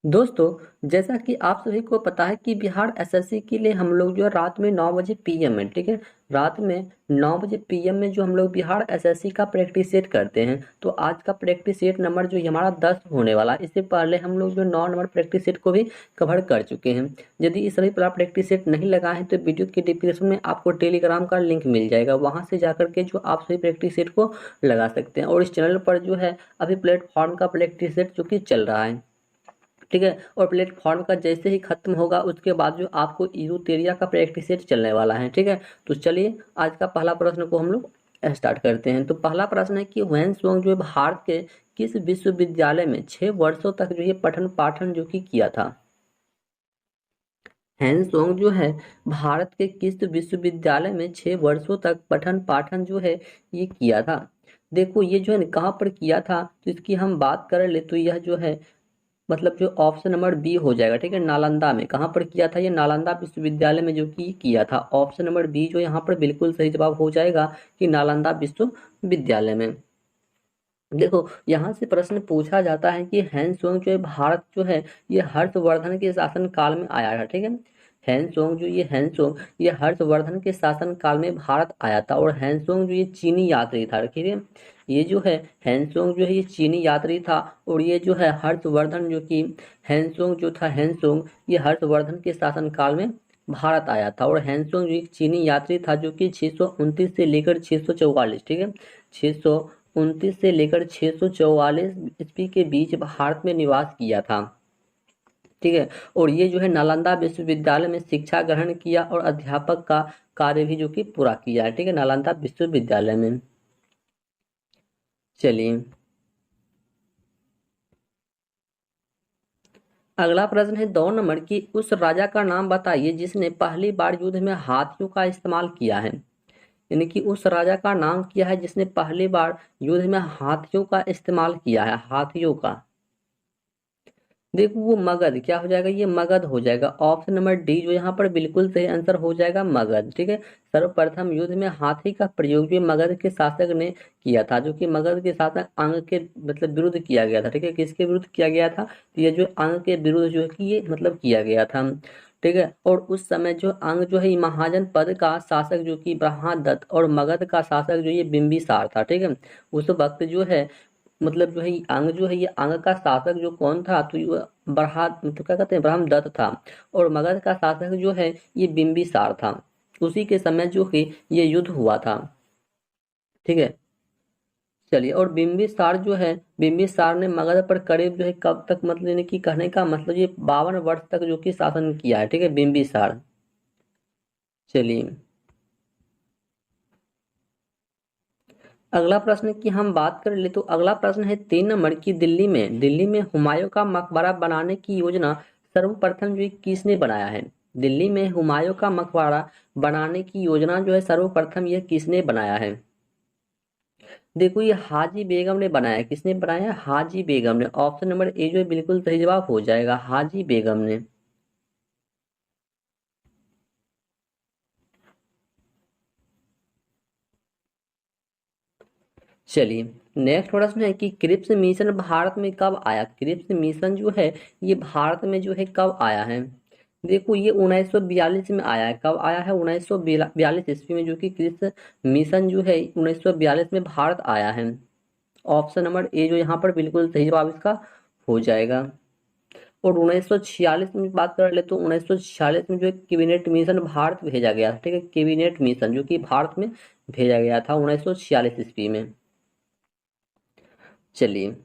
दोस्तों, जैसा कि आप सभी को पता है कि बिहार एसएससी के लिए हम लोग जो है रात में 9 बजे पीएम में, ठीक है, रात में 9 बजे पीएम में जो हम लोग बिहार एसएससी का प्रैक्टिस सेट करते हैं। तो आज का प्रैक्टिस सेट नंबर जो हमारा 10 होने वाला है, इससे पहले हम लोग जो 9 नंबर प्रैक्टिस सेट को भी कवर कर चुके हैं। यदि इस सभी पूरा प्रैक्टिस सेट नहीं लगा है तो वीडियो के डिस्क्रिप्शन में आपको टेलीग्राम का लिंक मिल जाएगा, वहां से जाकर के जो आप सभी प्रैक्टिस सेट को लगा सकते हैं। और इस चैनल पर जो है अभी प्लेटफॉर्म का प्रैक्टिस सेट जो कि चल रहा है, ठीक है। और प्लेटफॉर्म का जैसे ही खत्म होगा उसके बाद जो आपको यूटेरिया का प्रैक्टिस सेट चलने वाला है, ठीक है। तो चलिए आज का पहला प्रश्न को हम लोग स्टार्ट करते हैं। तो पहला प्रश्न है कि ह्वेनसोंग जो है भारत के किस विश्वविद्यालय में 6 वर्षों तक जो ये पठन पाठन जो कि किया था। ह्वेनसोंग जो है भारत के किस विश्वविद्यालय में 6 वर्षों तक पठन पाठन जो है ये किया था। देखो ये जो है ना कहाँ पर किया था, तो इसकी हम बात कर ले तो यह जो है मतलब जो ऑप्शन नंबर बी हो जाएगा, ठीक है। नालंदा में कहाँ पर किया था, ये नालंदा विश्वविद्यालय में जो कि किया था। ऑप्शन नंबर बी जो यहाँ पर बिल्कुल सही जवाब हो जाएगा कि नालंदा विश्वविद्यालय में। देखो यहाँ से प्रश्न पूछा जाता है कि हैंसोंग जो है भारत जो है ये हर्षवर्धन के शासन काल में आया था, ठीक है। हैंसोंग ये हर्षवर्धन के शासन काल में भारत आया था। और हैंसोंग जो ये चीनी यात्री था, ठीक है। ये जो है हैंसोंग जो है ये चीनी यात्री था। और ये जो है हर्षवर्धन जो कि हैंसोंग ये हर्षवर्धन के शासन काल में भारत आया था। और हैंसोंग जो एक चीनी यात्री था जो कि 629 से लेकर 644, ठीक है, 629 से लेकर 644 ईस्वी के बीच भारत में निवास किया था, ठीक है। और ये जो है नालंदा विश्वविद्यालय में शिक्षा ग्रहण किया और अध्यापक का कार्य भी जो कि पूरा किया है, ठीक है, नालंदा विश्वविद्यालय में। चलिए अगला प्रश्न है 2 नंबर की, उस राजा का नाम बताइए जिसने पहली बार युद्ध में हाथियों का इस्तेमाल किया है। यानी कि उस राजा का नाम किया है जिसने पहली बार युद्ध में हाथियों का इस्तेमाल किया है, हाथियों का। देखो वो मगध क्या हो जाएगा, ये मगध हो जाएगा। ऑप्शन नंबर डी जो यहाँ पर बिल्कुल सही आंसर हो जाएगा, मगध, ठीक है। सर्वप्रथम युद्ध में हाथी का प्रयोग जो मगध के शासक ने किया था, जो कि मगध के शासक अंग के मतलब विरुद्ध किया गया था, ठीक है। किसके विरुद्ध किया गया था, तो ये जो अंग के विरुद्ध जो है कि ये मतलब किया गया था, ठीक है। और उस समय जो अंग जो है ये महाजन पद का शासक जो कि ब्रह्मादत्त और मगध का शासक जो ये बिंबिसार था, ठीक है। उस वक्त जो है मतलब जो है ये अंग जो है ये अंग का शासक जो कौन था, तो ये बरहा मतलब क्या कहते हैं ब्रह्मदत्त था। और मगध का शासक जो है ये बिंबिसार था। उसी के समय जो कि ये युद्ध हुआ था, ठीक है। चलिए और बिंबिसार जो है बिंबिसार ने मगध पर करीब जो है कब तक मतलब यानी कि कहने का मतलब ये 52 वर्ष तक जो कि शासन किया है, ठीक है, बिंबिसार। चलिए अगला प्रश्न की हम बात कर ले तो अगला प्रश्न है 3 नंबर की, दिल्ली में हुमायूं का मकबरा बनाने की योजना सर्वप्रथम जो है किसने बनाया है। दिल्ली में हुमायूं का मकबरा बनाने की योजना जो है सर्वप्रथम यह किसने बनाया है। देखो ये हाजी बेगम ने बनाया है। किसने बनाया है, हाजी बेगम ने। ऑप्शन नंबर ए जो है बिल्कुल सही जवाब हो जाएगा, हाजी बेगम ने। चलिए नेक्स्ट प्रश्न है कि क्रिप्स मिशन भारत में कब आया। क्रिप्स मिशन जो है ये भारत में जो है कब आया है। देखो ये 1942 में आया है। कब आया है, 1942 ईस्वी में जो कि क्रिप्स मिशन जो है 1942 में भारत आया है। ऑप्शन नंबर ए जो यहाँ पर बिल्कुल सही जवाब इसका हो जाएगा। और 1946 में बात कर ले तो 1946 में जो है कैबिनेट मिशन भारत भेजा गया था, ठीक है, कैबिनेट मिशन जो कि भारत में भेजा गया था 1946 ईस्वी में। चलिए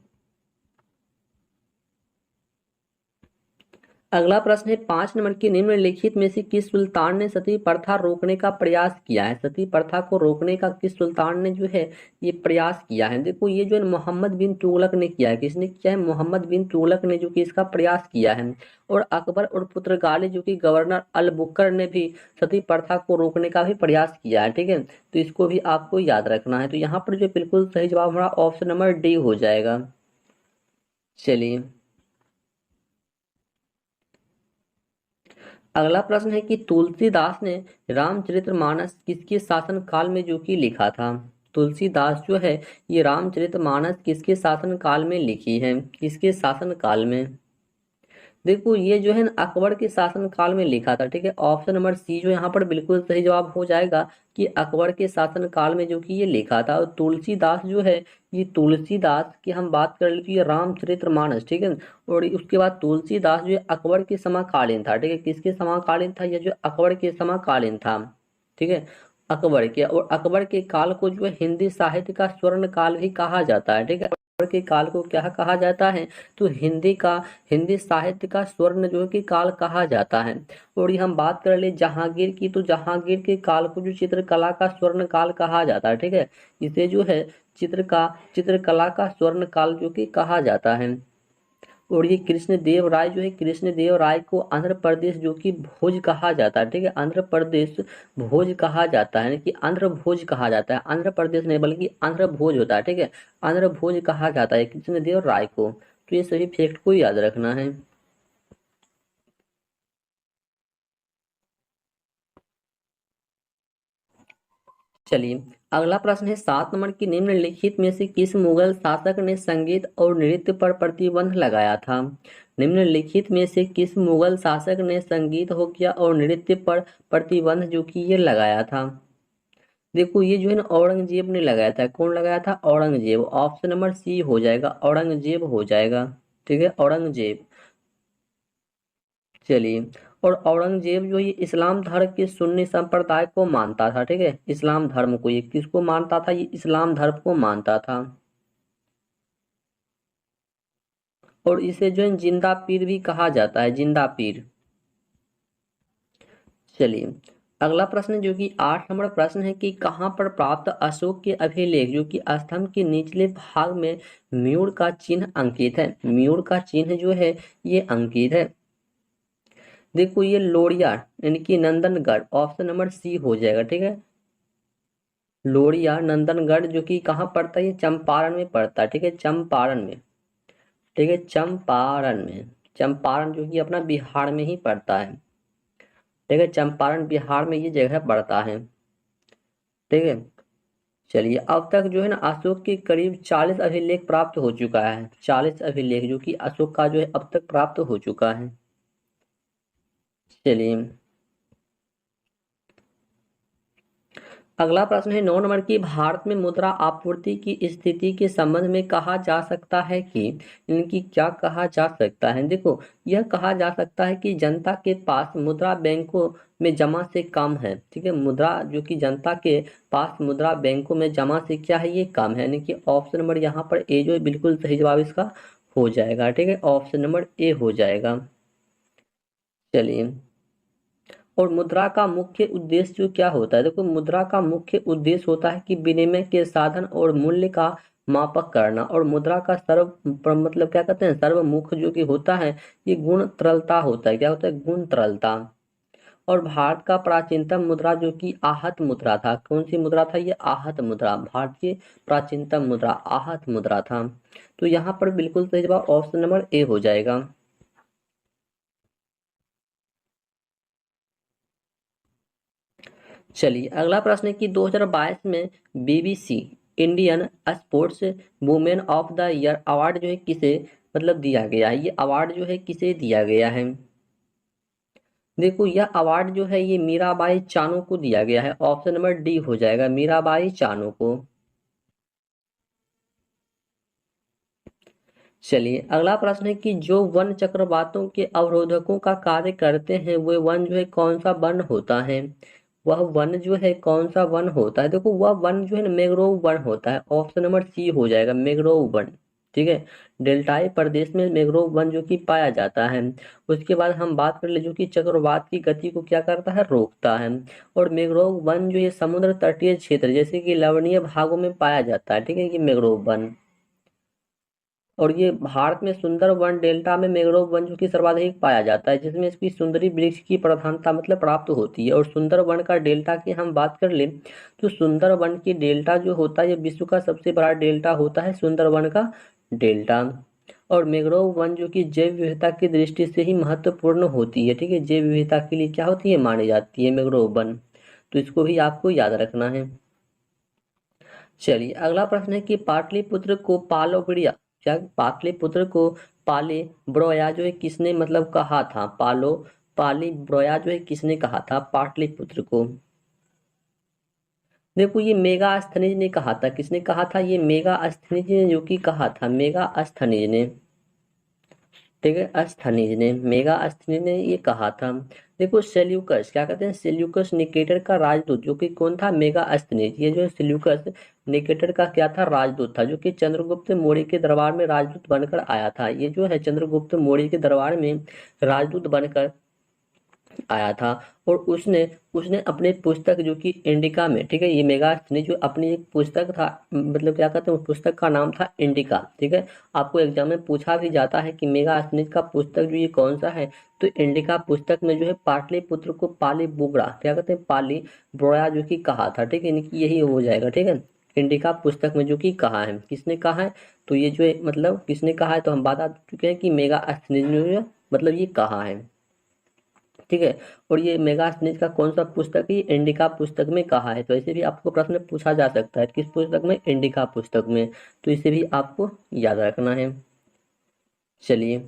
अगला प्रश्न है 5 नंबर की, निम्नलिखित में से किस सुल्तान ने सती प्रथा रोकने का प्रयास किया है। सती प्रथा को रोकने का किस सुल्तान ने जो है ये प्रयास किया है। देखो ये जो है मोहम्मद बिन तुगलक ने किया है। किसने किया है, मोहम्मद बिन तुगलक ने जो कि इसका प्रयास किया है। और अकबर और पुर्तगाली जो कि गवर्नर अल बुकर ने भी सती प्रथा को रोकने का भी प्रयास किया है, ठीक है। तो इसको भी आपको याद रखना है। तो यहाँ पर जो बिल्कुल सही जवाब हमारा ऑप्शन नंबर डी हो जाएगा। चलिए अगला प्रश्न है कि तुलसीदास ने रामचरितमानस किसके शासन काल में जो कि लिखा था। तुलसीदास जो है ये रामचरितमानस किसके शासन काल में लिखी है, किसके शासन काल में। देखो ये जो है ना अकबर के शासन काल में लिखा था, ठीक है। ऑप्शन नंबर सी जो यहाँ पर बिल्कुल सही जवाब हो जाएगा कि अकबर के शासन काल में जो कि ये लिखा था। और तुलसीदास जो है, ये तुलसीदास की हम बात कर ले तो ये रामचरितमानस, ठीक है। और उसके बाद तुलसीदास जो है अकबर के समकालीन था, ठीक है। किसके समकालीन था? ये जो अकबर के समकालीन था, ठीक है। अकबर के, और अकबर के काल को जो है हिंदी साहित्य का स्वर्ण काल भी कहा जाता है, ठीक है। अकबर के काल को क्या कहा जाता है? तो हिंदी साहित्य का स्वर्ण जो है कि काल कहा जाता है। और ये हम बात कर ले जहांगीर की, तो जहांगीर के काल को जो चित्रकला का स्वर्ण काल कहा जाता है, ठीक है। इसे जो है चित्रकला का स्वर्ण काल जो कि कहा जाता है। और ये कृष्णदेव राय जो है, कृष्णदेव राय को आंध्र प्रदेश जो कि भोज कहा जाता है, ठीक है। आंध्र प्रदेश भोज कहा जाता है, कि आंध्र भोज कहा जाता है, आंध्र प्रदेश नहीं बल्कि आंध्र भोज होता है, ठीक है। आंध्र भोज कहा जाता है कृष्णदेव राय को। तो ये सभी फैक्ट को याद रखना है। चलिए, अगला प्रश्न है 7 नंबर की, निम्नलिखित में से किस मुगल शासक ने संगीत और नृत्य पर प्रतिबंध लगाया था? निम्नलिखित में से किस मुगल शासक ने संगीत हो गया और नृत्य पर प्रतिबंध जो कि ये लगाया था? देखो ये जो है ना औरंगजेब ने लगाया था। कौन लगाया था? औरंगजेब। ऑप्शन नंबर सी हो जाएगा, औरंगजेब हो जाएगा, ठीक है, औरंगजेब। चलिए, और औरंगजेब जो ये इस्लाम धर्म के सुन्नी संप्रदाय को मानता था, ठीक है। इस्लाम धर्म को, ये किसको मानता था? ये इस्लाम धर्म को मानता था। और इसे जो है जिंदा पीर भी कहा जाता है, जिंदा पीर। चलिए, अगला प्रश्न जो कि 8 नंबर प्रश्न है कि कहाँ पर प्राप्त अशोक के अभिलेख जो कि स्तंभ के निचले भाग में म्यूर का चिन्ह अंकित है? म्यूर का चिन्ह जो है ये अंकित है। देखो ये लोरिया यानी कि नंदनगढ़, ऑप्शन नंबर सी हो जाएगा, ठीक है। लोरिया नंदनगढ़ जो कि कहाँ पड़ता है? ये चंपारण में पड़ता है, ठीक है, चंपारण में, ठीक है, चंपारण में। चंपारण जो कि अपना बिहार में ही पड़ता है, ठीक है। चंपारण बिहार में ये जगह पड़ता है, ठीक है। चलिए, अब तक जो है ना अशोक के करीब 40 अभिलेख प्राप्त हो चुका है। 40 अभिलेख जो कि अशोक का जो है अब तक प्राप्त हो चुका है। चलिए, अगला प्रश्न है 9 नंबर की, भारत में मुद्रा आपूर्ति की स्थिति के संबंध में कहा जा सकता है कि, इनकी क्या कहा जा सकता है? देखो यह कहा जा सकता है कि जनता के पास मुद्रा बैंकों में जमा से कम है, ठीक है। मुद्रा जो कि जनता के पास मुद्रा बैंकों में जमा से क्या है? ये कम है, यानी कि ऑप्शन नंबर यहाँ पर ए जो है बिल्कुल सही जवाब इसका हो जाएगा, ठीक है। ऑप्शन नंबर ए हो जाएगा। चलिए, और मुद्रा का मुख्य उद्देश्य जो क्या होता है? देखो मुद्रा का मुख्य उद्देश्य होता है कि विनिमय के साधन और मूल्य का मापक करना। और मुद्रा का मतलब क्या कहते हैं, सर्वमुख जो कि होता है, ये गुण तरलता होता है। क्या होता है? गुण तरलता। और भारत का प्राचीनतम मुद्रा जो कि आहत मुद्रा था। कौन सी मुद्रा था? ये आहत मुद्रा। भारतीय प्राचीनतम मुद्रा आहत मुद्रा था। तो यहाँ पर बिल्कुल सही जवाब ऑप्शन नंबर ए हो जाएगा। चलिए, अगला प्रश्न है कि 2022 में BBC Indian sports women of the year award जो है किसे मतलब दिया गया है? ये अवार्ड जो है किसे दिया गया है? देखो यह अवार्ड जो है ये मीराबाई चानू को दिया गया है। ऑप्शन नंबर डी हो जाएगा, मीराबाई चानू को। चलिए, अगला प्रश्न है कि जो वन चक्रवातों के अवरोधकों का कार्य करते हैं वे वन जो है कौन सा वन होता है? वह वन जो है कौन सा वन होता है? देखो वह वन जो है ना मैंग्रोव वन होता है। ऑप्शन नंबर सी हो जाएगा, मैंग्रोव वन, ठीक है। डेल्टाई प्रदेश में मैंग्रोव वन जो कि पाया जाता है। उसके बाद हम बात कर ले जो कि चक्रवात की गति को क्या करता है? रोकता है। और मैंग्रोव वन जो ये समुद्र तटीय क्षेत्र जैसे कि लवणीय भागों में पाया जाता है, ठीक है, ये मैंग्रोव वन। और ये भारत में सुंदरवन डेल्टा में मैंग्रोव वन जो कि सर्वाधिक पाया जाता है, जिसमें इसकी सुंदरी वृक्ष की प्रधानता मतलब प्राप्त होती है। और सुंदरवन का डेल्टा की हम बात कर लें तो सुंदरवन की डेल्टा जो होता है ये विश्व का सबसे बड़ा डेल्टा होता है, सुंदरवन का डेल्टा। और मैंग्रोव वन जो कि जैव विविधता की दृष्टि से ही महत्वपूर्ण होती है, ठीक है, जैव विविधता के लिए क्या होती है? मानी जाती है मैंग्रोव वन। तो इसको भी आपको याद रखना है। चलिए, अगला प्रश्न है कि पाटलिपुत्र को पालोगड़िया क्या पाटलिपुत्र को पाली ब्रोया जो है किसने मतलब कहा था, पाली ब्रोया जो है किसने कहा था पाटलिपुत्र को? देखो ये मेगास्थनीज ने कहा था। किसने कहा था? ये मेगास्थनीज ने जो कि कहा था, मेगास्थनीज ने। ठीक है, अस्थनीज ने, मेगास्थनीज ने ये कहा था। देखो सेल्यूकस, क्या कहते हैं, सेल्यूकस निकेटर का राजदूत जो कि कौन था? मेगास्थनीज। ये जो है सेल्यूकस निकेटर का क्या था? राजदूत था, जो कि चंद्रगुप्त मौर्य के दरबार में राजदूत बनकर आया था। ये जो है चंद्रगुप्त मौर्य के दरबार में राजदूत बनकर आया था। और उसने उसने अपने पुस्तक जो कि इंडिका में, ठीक है, ये मेगास्थनी जो अपनी एक पुस्तक था, मतलब क्या कहते हैं, उस पुस्तक का नाम था इंडिका। ठीक है, आपको एग्जाम में पूछा भी जाता है कि मेगास्थनी का पुस्तक जो ये कौन सा है, तो इंडिका पुस्तक में जो है पाटलिपुत्र को पाली बुगड़ा, क्या कहते हैं, पाली ब्रोया जो कि कहा था। ठीक है, यानी कि यही हो जाएगा। ठीक है, इंडिका पुस्तक में जो कि कहा है, किसने कहा है, तो ये जो है मतलब किसने कहा है, तो हम बता चुके हैं कि मेगास्थनी ने मतलब ये कहा है। ठीक है, और ये मेगास्थनीज का कौन सा पुस्तक है? ये इंडिका पुस्तक में कहा है। तो ऐसे भी आपको प्रश्न पूछा जा सकता है, किस पुस्तक में? इंडिका पुस्तक में। तो इसे भी आपको याद रखना है। चलिए,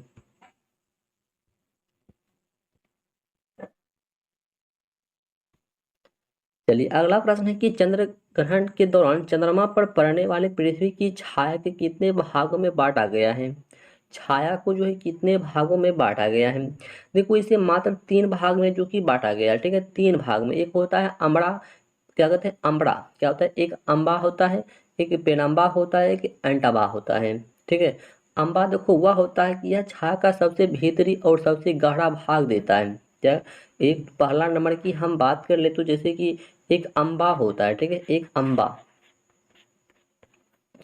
अगला प्रश्न है कि चंद्र ग्रहण के दौरान चंद्रमा पर पड़ने वाले पृथ्वी की छाया के कितने भागों में बांटा गया है? छाया को जो है कितने भागों में बांटा गया है? देखो इसे मात्र 3 भाग में जो कि बांटा गया है। ठीक है, 3 भाग में। एक होता है अमड़ा, क्या कहते हैं, अम्बरा, क्या होता है, एक अम्बा होता है, एक पेनम्बा होता है, एक एंटाबा होता है। ठीक है, अम्बा देखो वह होता है कि यह छाया का सबसे भीतरी और सबसे गहरा भाग देता है। क्या, एक पहला नंबर की हम बात कर ले तो जैसे कि एक अम्बा होता है। ठीक है, एक अम्बा,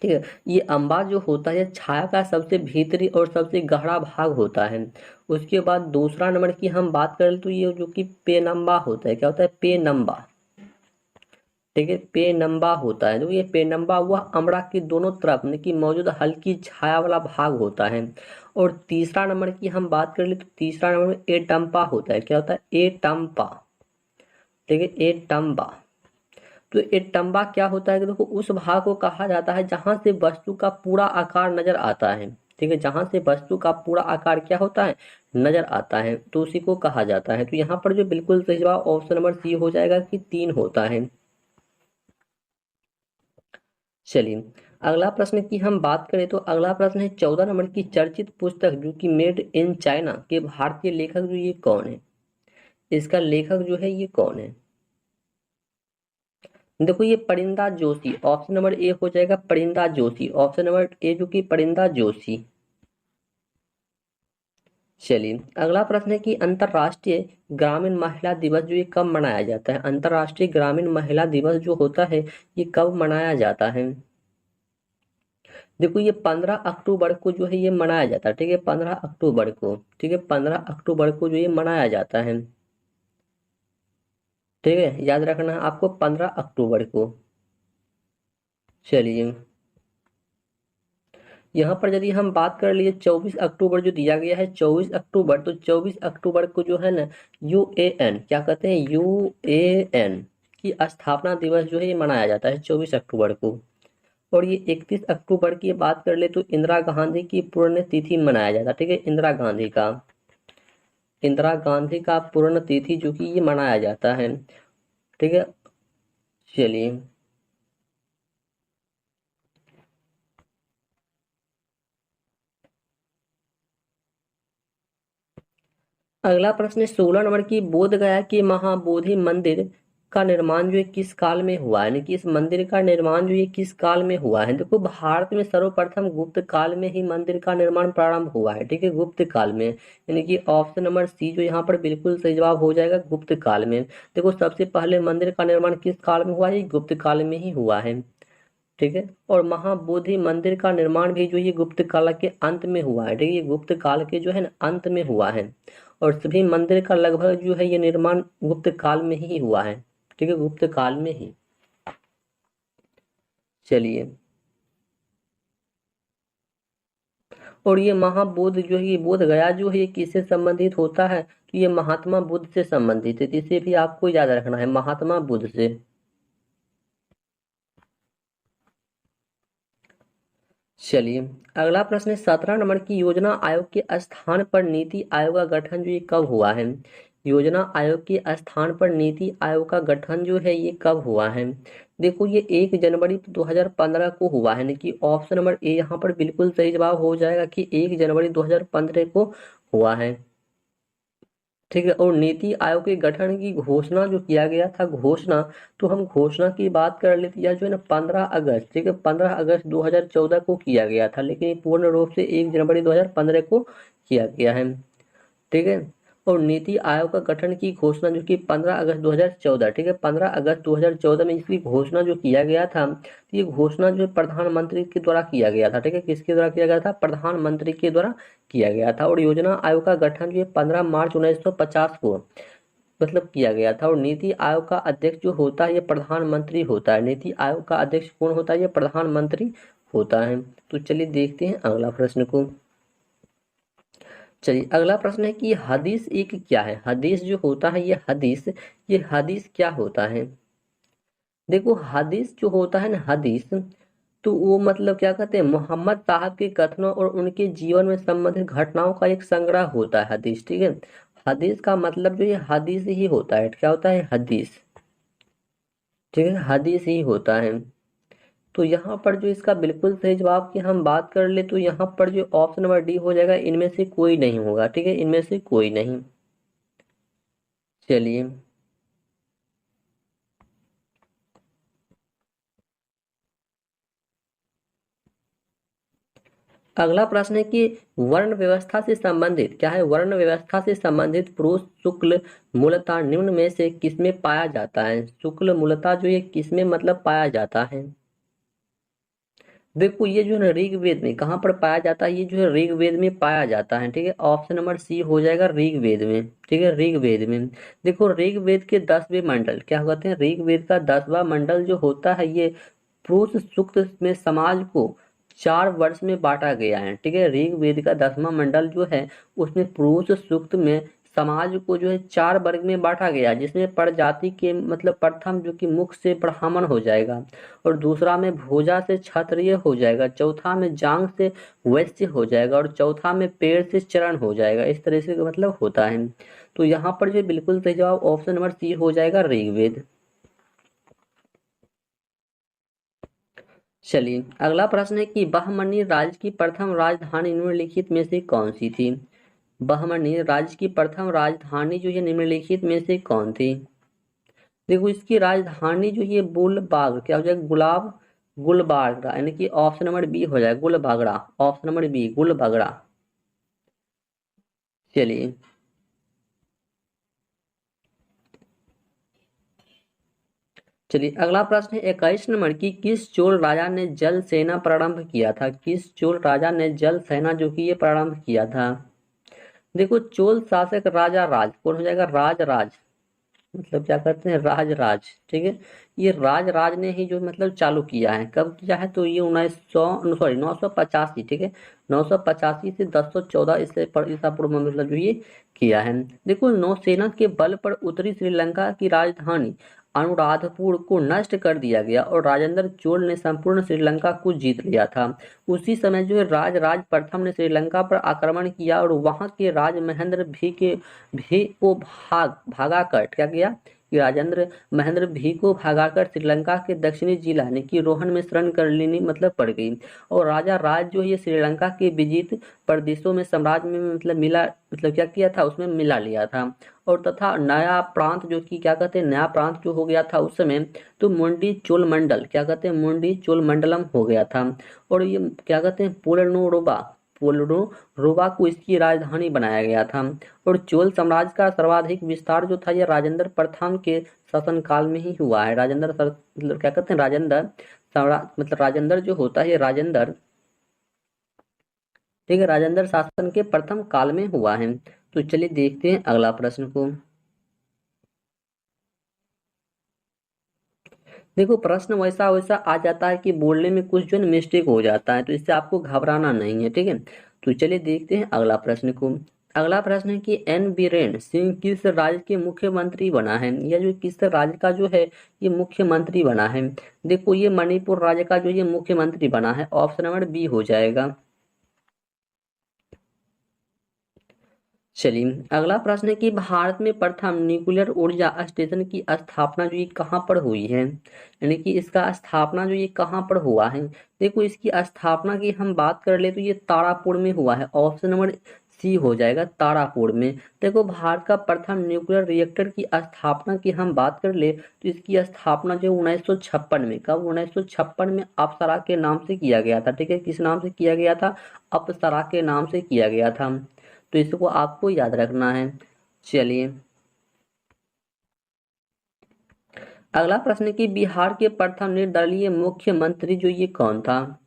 ठीक है, ये अम्बा जो होता है छाया का सबसे भीतरी और सबसे गहरा भाग होता है। उसके बाद दूसरा नंबर की हम बात करें तो ये जो कि पेनम्बा होता है, क्या होता है, पेनम्बा। ठीक है, पेनम्बा होता है। तो ये पेनम्बा हुआ अमड़ा की दोनों तरफ यानी कि मौजूद हल्की छाया वाला भाग होता है। और तीसरा नंबर की हम बात कर ले तो तीसरा नंबर में एटम्पा होता है। क्या होता है? एटम्पा। ठीक है, एटम्बा। तो एटम्बा क्या होता है कि देखो उस भाग को कहा जाता है जहां से वस्तु का पूरा आकार नजर आता है। ठीक है, जहां से वस्तु का पूरा आकार क्या होता है, नजर आता है, तो उसी को कहा जाता है। तो यहाँ पर जो बिल्कुल सही जवाब ऑप्शन नंबर सी हो जाएगा कि 3 होता है। चलिए, अगला प्रश्न की हम बात करें तो अगला प्रश्न है 14 नंबर की चर्चित पुस्तक जो कि मेड इन चाइना के भारतीय लेखक जो ये कौन है? इसका लेखक जो है ये कौन है? देखो ये परिंदा जोशी, ऑप्शन नंबर ए हो जाएगा परिंदा जोशी, ऑप्शन नंबर ए जो कि परिंदा जोशी। चलिए, अगला प्रश्न है कि अंतरराष्ट्रीय ग्रामीण महिला दिवस जो ये कब मनाया जाता है? अंतरराष्ट्रीय ग्रामीण महिला दिवस जो होता है ये कब मनाया जाता है? देखो ये 15 अक्टूबर को जो है ये मनाया जाता है। ठीक है, 15 अक्टूबर को। ठीक है, 15 अक्टूबर को जो ये मनाया जाता है। ठीक है, याद रखना है आपको 15 अक्टूबर को। चलिए, यहाँ पर यदि हम बात कर लिए 24 अक्टूबर जो दिया गया है 24 अक्टूबर, तो 24 अक्टूबर को जो है ना यूएएन, क्या कहते हैं, यूएएन की स्थापना दिवस जो है ये मनाया जाता है 24 अक्टूबर को। और ये 31 अक्टूबर की बात कर ले तो इंदिरा गांधी की पुण्यतिथि मनाया जाता है। ठीक है, इंदिरा गांधी का पुण्यतिथि जो कि ये मनाया जाता है। ठीक है, चलिए, अगला प्रश्न है 16 नंबर की बोध गया के महाबोधि मंदिर का निर्माण जो है किस काल में हुआ है, यानी कि इस मंदिर का निर्माण जो है किस काल में हुआ है? देखो भारत में सर्वप्रथम गुप्त काल में ही मंदिर का निर्माण प्रारंभ हुआ है। ठीक है, गुप्त काल में, यानी कि ऑप्शन नंबर सी जो यहाँ पर बिल्कुल सही जवाब हो जाएगा, गुप्त काल में। देखो सबसे पहले मंदिर का निर्माण किस काल में हुआ है? गुप्त काल में ही हुआ है। ठीक है, और महाबोधि मंदिर का निर्माण भी जो ये गुप्त काल के अंत में हुआ है। ठीक है, ये गुप्त काल के जो है ना अंत में हुआ है। और सभी मंदिर का लगभग जो है ये निर्माण गुप्त काल में ही हुआ है। ठीक है, गुप्त काल में ही। चलिए, और ये महाबोध जो है ये बोध गया जो है ये किससे संबंधित होता है? तो ये महात्मा बुद्ध से संबंधित है। तो इसे भी आपको याद रखना है, महात्मा बुद्ध से। चलिए, अगला प्रश्न है 17 नंबर की योजना आयोग के स्थान पर नीति आयोग का गठन जो ये कब हुआ है? योजना आयोग के स्थान पर नीति आयोग का गठन जो है ये कब हुआ है? देखो ये 1 जनवरी 2015 को हुआ है, यानी कि ऑप्शन नंबर ए यहाँ पर बिल्कुल सही जवाब हो जाएगा कि 1 जनवरी 2015 को हुआ है। ठीक है, और नीति आयोग के गठन की घोषणा जो किया गया था घोषणा, तो हम घोषणा की बात कर लेते हैं जो है ना 15 अगस्त, ठीक है 15 अगस्त 2014 को किया गया था, लेकिन ये पूर्ण रूप से 1 जनवरी 2015 को किया गया है। ठीक है, और नीति आयोग का गठन की घोषणा जो कि 15 अगस्त 2014, ठीक है 15 अगस्त 2014 में इसकी घोषणा जो किया गया था, तो ये घोषणा जो है प्रधानमंत्री के द्वारा किया गया था। ठीक है, किसके द्वारा किया गया था? प्रधानमंत्री के द्वारा किया गया था। और योजना आयोग का गठन जो है 15 मार्च 1950 को मतलब किया गया था। और नीति आयोग का अध्यक्ष जो होता है ये प्रधानमंत्री होता है। नीति आयोग का अध्यक्ष कौन होता है? ये प्रधानमंत्री होता है। तो चलिए देखते हैं अगला प्रश्न को। चलिए अगला प्रश्न है कि हदीस एक क्या है? हदीस जो होता है ये हदीस क्या होता है? देखो हदीस जो होता है ना हदीस, तो वो मतलब क्या कहते हैं, मोहम्मद साहब के कथनों और उनके जीवन में संबंधित घटनाओं का एक संग्रह होता है हदीस। ठीक है, हदीस का मतलब जो ये हदीस ही होता है। क्या होता है? हदीस। ठीक है, हदीस ही होता है। तो यहाँ पर जो इसका बिल्कुल सही जवाब की हम बात कर ले तो यहाँ पर जो ऑप्शन नंबर डी हो जाएगा, इनमें से कोई नहीं होगा। ठीक है, इनमें से कोई नहीं। चलिए अगला प्रश्न है कि वर्ण व्यवस्था से संबंधित क्या है? वर्ण व्यवस्था से संबंधित पुरुष शुक्ल मूलतः निम्न में से किसमें पाया जाता है? शुक्ल मूलतः जो ये किसमें मतलब पाया जाता है? देखो ये जो है ना ऋग्वेद में कहाँ पर पाया जाता है? ये जो है ऋग्वेद में पाया जाता है। ठीक है, ऑप्शन नंबर सी हो जाएगा ऋग्वेद में। ठीक है, ऋग्वेद में। देखो ऋग्वेद के 10वें मंडल क्या कहते हैं? ऋग्वेद का 10वां मंडल जो होता है ये पुरुष सूक्त में समाज को 4 वर्ष में बांटा गया है। ठीक है, ऋग्वेद का 10वां मंडल जो है उसमें पुरुष सूक्त में समाज को जो है 4 वर्ग में बांटा गया है, जिसमें प्रजाति के मतलब प्रथम जो कि मुख से ब्राह्मण हो जाएगा, और दूसरा में भोजा से क्षत्रिय हो जाएगा, चौथा में जांग से वैश्य हो जाएगा, और चौथा में पेड़ से चरण हो जाएगा। इस तरह से मतलब होता है। तो यहाँ पर जो बिल्कुल सही जवाब ऑप्शन नंबर सी हो जाएगा ऋग्वेद। चलिए अगला प्रश्न है कि बहमनी राज्य की प्रथम राजधानी निम्नलिखित में से कौन सी थी? बहमनी राज्य की प्रथम राजधानी जो है निम्नलिखित में से कौन थी? देखो इसकी राजधानी जो है बुलबाग क्या हो जाएगा? गुलबागड़ा, यानी कि ऑप्शन नंबर बी हो जाएगा गुलबागड़ा। ऑप्शन नंबर बी गुलबागड़ा। चलिए चलिए अगला प्रश्न है 21 नंबर की किस चोल राजा ने जल सेना प्रारंभ किया था? किस चोल राजा ने जल सेना जो कि ये प्रारंभ किया था? देखो चोल शासक राजा राज कौन हो जाएगा? राज राज, मतलब क्या कहते हैं राज राज। ठीक है, ये राज राज ने ही जो मतलब चालू किया है। कब किया है? तो ये 985। ठीक है, 985 से 1014 इससे ईसा पूर्व में मतलब जो ये किया है। देखो नौसेना के बल पर उत्तरी श्रीलंका की राजधानी अनुराधपुर को नष्ट कर दिया गया और राजेंद्र चोल ने संपूर्ण श्रीलंका को जीत लिया था। उसी समय जो है राज प्रथम ने श्रीलंका पर आक्रमण किया और वहां के राज महेंद्र भी को भागा कर क्या किया कि राजेंद्र महेंद्र भी को भगाकर श्रीलंका के दक्षिणी जिला यानी कि रोहन में शरण कर लेनी मतलब पड़ गई। और राजा राज जो है ये श्रीलंका के विजित प्रदेशों में साम्राज्य में मतलब मिला मतलब क्या किया था उसमें मिला लिया था। और तथा नया प्रांत जो कि क्या कहते हैं नया प्रांत जो हो गया था उस समय, तो मुंडी चोल मंडल क्या कहते हैं मुंडी चोल मंडलम हो गया था। और ये क्या कहते हैं पोलनो रोबा को इसकी राजधानी बनाया गया था। और चोल साम्राज्य का सर्वाधिक विस्तार जो था ये राजेंद्र प्रथम के शासनकाल में ही हुआ है। मतलब क्या कहते हैं राजेंद्र मतलब राजेंद्र जो होता है ये राजेंद्र, ठीक है राजेंद्र शासन के प्रथम काल में हुआ है। तो चलिए देखते हैं अगला प्रश्न को। देखो प्रश्न वैसा वैसा आ जाता है कि बोलने में कुछ जो है मिस्टेक हो जाता है, तो इससे आपको घबराना नहीं है। ठीक है, तो चलिए देखते हैं अगला प्रश्न को। अगला प्रश्न है कि एन बीरेन सिंह किस राज्य के मुख्यमंत्री बना है, या जो किस राज्य का जो है ये मुख्यमंत्री बना है। देखो ये मणिपुर राज्य का जो ये मुख्यमंत्री बना है, ऑप्शन नंबर बी हो जाएगा। चलिए अगला प्रश्न है कि भारत में प्रथम न्यूक्लियर ऊर्जा स्टेशन की स्थापना जो ये कहाँ पर हुई है, यानी कि इसका स्थापना जो ये कहाँ पर हुआ है। देखो इसकी स्थापना की हम बात कर ले तो ये तारापुर में हुआ है, ऑप्शन नंबर सी हो जाएगा तारापुर में। देखो भारत का प्रथम न्यूक्लियर रिएक्टर की स्थापना की हम बात कर ले तो इसकी स्थापना जो 1956 में, कब 1956 में अप्सरा के नाम से किया गया था। ठीक है, किस नाम से किया गया था, अप्सरा के नाम से किया गया था, तो इसको आपको याद रखना है। चलिए अगला प्रश्न है कि बिहार के प्रथम निर्दलीय मुख्यमंत्री जो ये कौन था।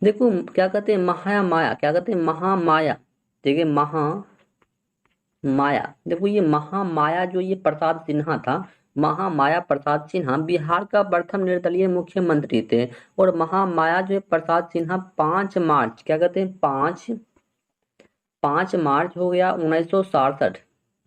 देखो क्या कहते हैं महामाया, क्या कहते हैं महामाया, देखिए महामाया, देखो ये महामाया जो ये प्रसाद सिन्हा था, महामाया प्रसाद सिन्हा बिहार का प्रथम निर्दलीय मुख्यमंत्री थे। और महामाया जो है प्रसाद सिन्हा 5 मार्च, क्या कहते हैं 5 मार्च हो गया 1967।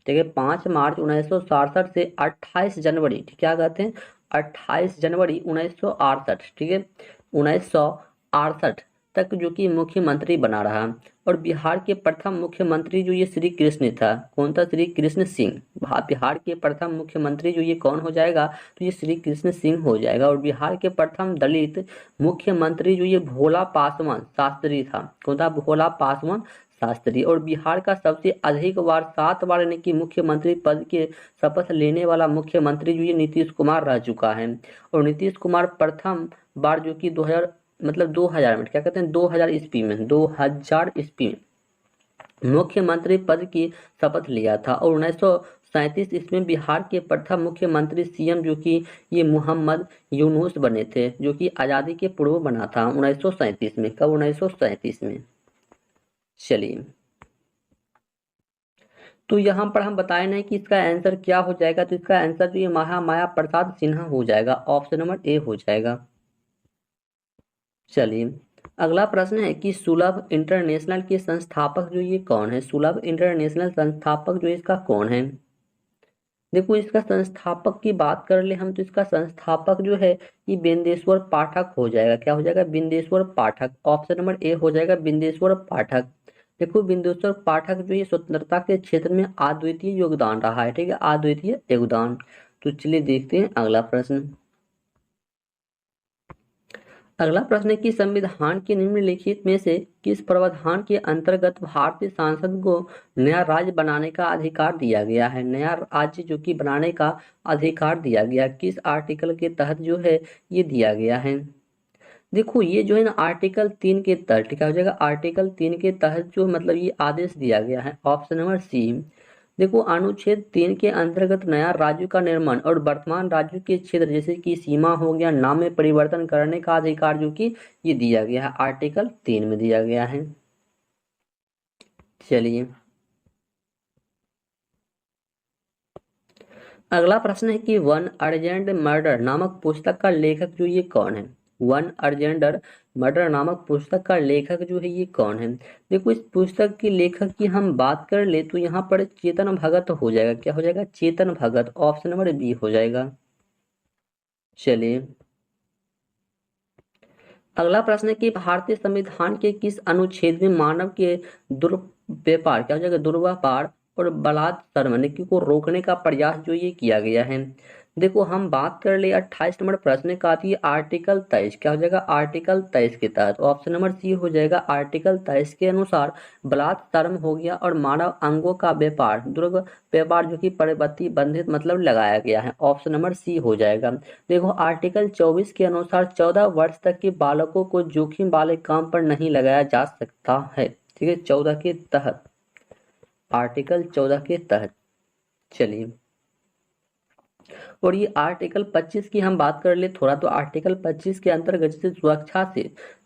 ठीक है, 5 मार्च 1967 से 28 जनवरी, ठीक क्या कहते हैं 28 जनवरी 1968, ठीक है 1968 तक जो कि मुख्यमंत्री बना रहा। और बिहार के प्रथम मुख्यमंत्री जो ये श्री कृष्ण था, कौन था, श्री कृष्ण सिंह। बिहार के प्रथम मुख्यमंत्री जो ये कौन हो जाएगा, तो ये श्री कृष्ण सिंह हो जाएगा। और बिहार के प्रथम दलित मुख्यमंत्री जो ये भोला पासवान शास्त्री था, कौन था, भोला पासवान शास्त्री। और बिहार का सबसे अधिक बार 7 बार यानी कि मुख्यमंत्री पद के शपथ लेने वाला मुख्यमंत्री जो ये नीतीश कुमार रह चुका है। और नीतीश कुमार प्रथम बार जो कि 2000 मतलब 2000 में, क्या कहते हैं 2000 ईस्वी में, 2000 ईस्वी में मुख्यमंत्री पद की शपथ लिया था। और 1937 ईस्वी में बिहार के प्रथम मुख्यमंत्री सीएम जो कि ये मोहम्मद यूनुस बने थे, जो कि आज़ादी के पूर्व बना था 1937 में, कब 1937 में। चलिए तो यहाँ पर हम बताए नहीं कि इसका आंसर क्या हो जाएगा, तो इसका आंसर जो ये महामाया प्रसाद सिन्हा हो जाएगा, ऑप्शन नंबर ए हो जाएगा। चलिए अगला प्रश्न है कि सुलभ इंटरनेशनल के संस्थापक जो ये कौन है, सुलभ इंटरनेशनल संस्थापक जो इसका कौन है। देखो इसका संस्थापक की बात कर ले हम तो इसका संस्थापक जो है ये बिंदेश्वर पाठक हो जाएगा, क्या हो जाएगा, बिंदेश्वर पाठक, ऑप्शन नंबर ए हो जाएगा बिंदेश्वर पाठक। देखो बिंदेश्वर पाठक जो ये स्वतंत्रता के क्षेत्र में अद्वितीय योगदान रहा है, ठीक है, अद्वितीय योगदान। तो चलिए देखते हैं अगला प्रश्न। अगला प्रश्न है कि संविधान के निम्नलिखित में से किस प्रावधान के अंतर्गत भारतीय सांसद को नया राज्य बनाने का अधिकार दिया गया है, नया राज्य जो कि बनाने का अधिकार दिया गया, किस आर्टिकल के तहत जो है ये दिया गया है। देखो ये जो है ना आर्टिकल 3 के तहत, क्या हो जाएगा, आर्टिकल 3 के तहत जो मतलब ये आदेश दिया गया है, ऑप्शन नंबर सी। देखो अनुच्छेद 3 के अंतर्गत नया राज्य का निर्माण और वर्तमान राज्य के क्षेत्र जैसे कि सीमा हो गया, नाम में परिवर्तन करने का अधिकार जो कि ये दिया गया है, आर्टिकल 3 में दिया गया है। चलिए अगला प्रश्न है कि वन अर्जेंट मर्डर नामक पुस्तक का लेखक जो ये कौन है, वन अर्जेंडर मर्डर नामक पुस्तक का लेखक जो है ये कौन है। देखो इस पुस्तक के लेखक की हम बात कर ले तो यहाँ पर चेतन भगत हो जाएगा, क्या हो जाएगा, Chetan Bhagat, option number B हो जाएगा। चलिए अगला प्रश्न है कि भारतीय संविधान के किस अनुच्छेद में मानव के दुर्व्यापार, क्या हो जाएगा, दुर्व्यापार और बलात्कार को रोकने का प्रयास जो ये किया गया है। देखो हम बात कर ले 28 नंबर प्रश्न का आती है आर्टिकल 23, क्या हो जाएगा, आर्टिकल 23 के तहत, ऑप्शन नंबर सी हो जाएगा। आर्टिकल 23 के अनुसार बलात्कार हो गया और मानव अंगों का व्यापार, दुर्व्यापार जो कि प्रतिबंधित मतलब लगाया गया है, ऑप्शन नंबर सी हो जाएगा। देखो आर्टिकल 24 के अनुसार 14 वर्ष तक के बालकों को जोखिम वाले काम पर नहीं लगाया जा सकता है, ठीक है, 14 के तहत, आर्टिकल 14 के तहत। चलिए और ये आर्टिकल 25 की हम बात कर ले थोड़ा, तो आर्टिकल 25 के अंतर्गत जैसे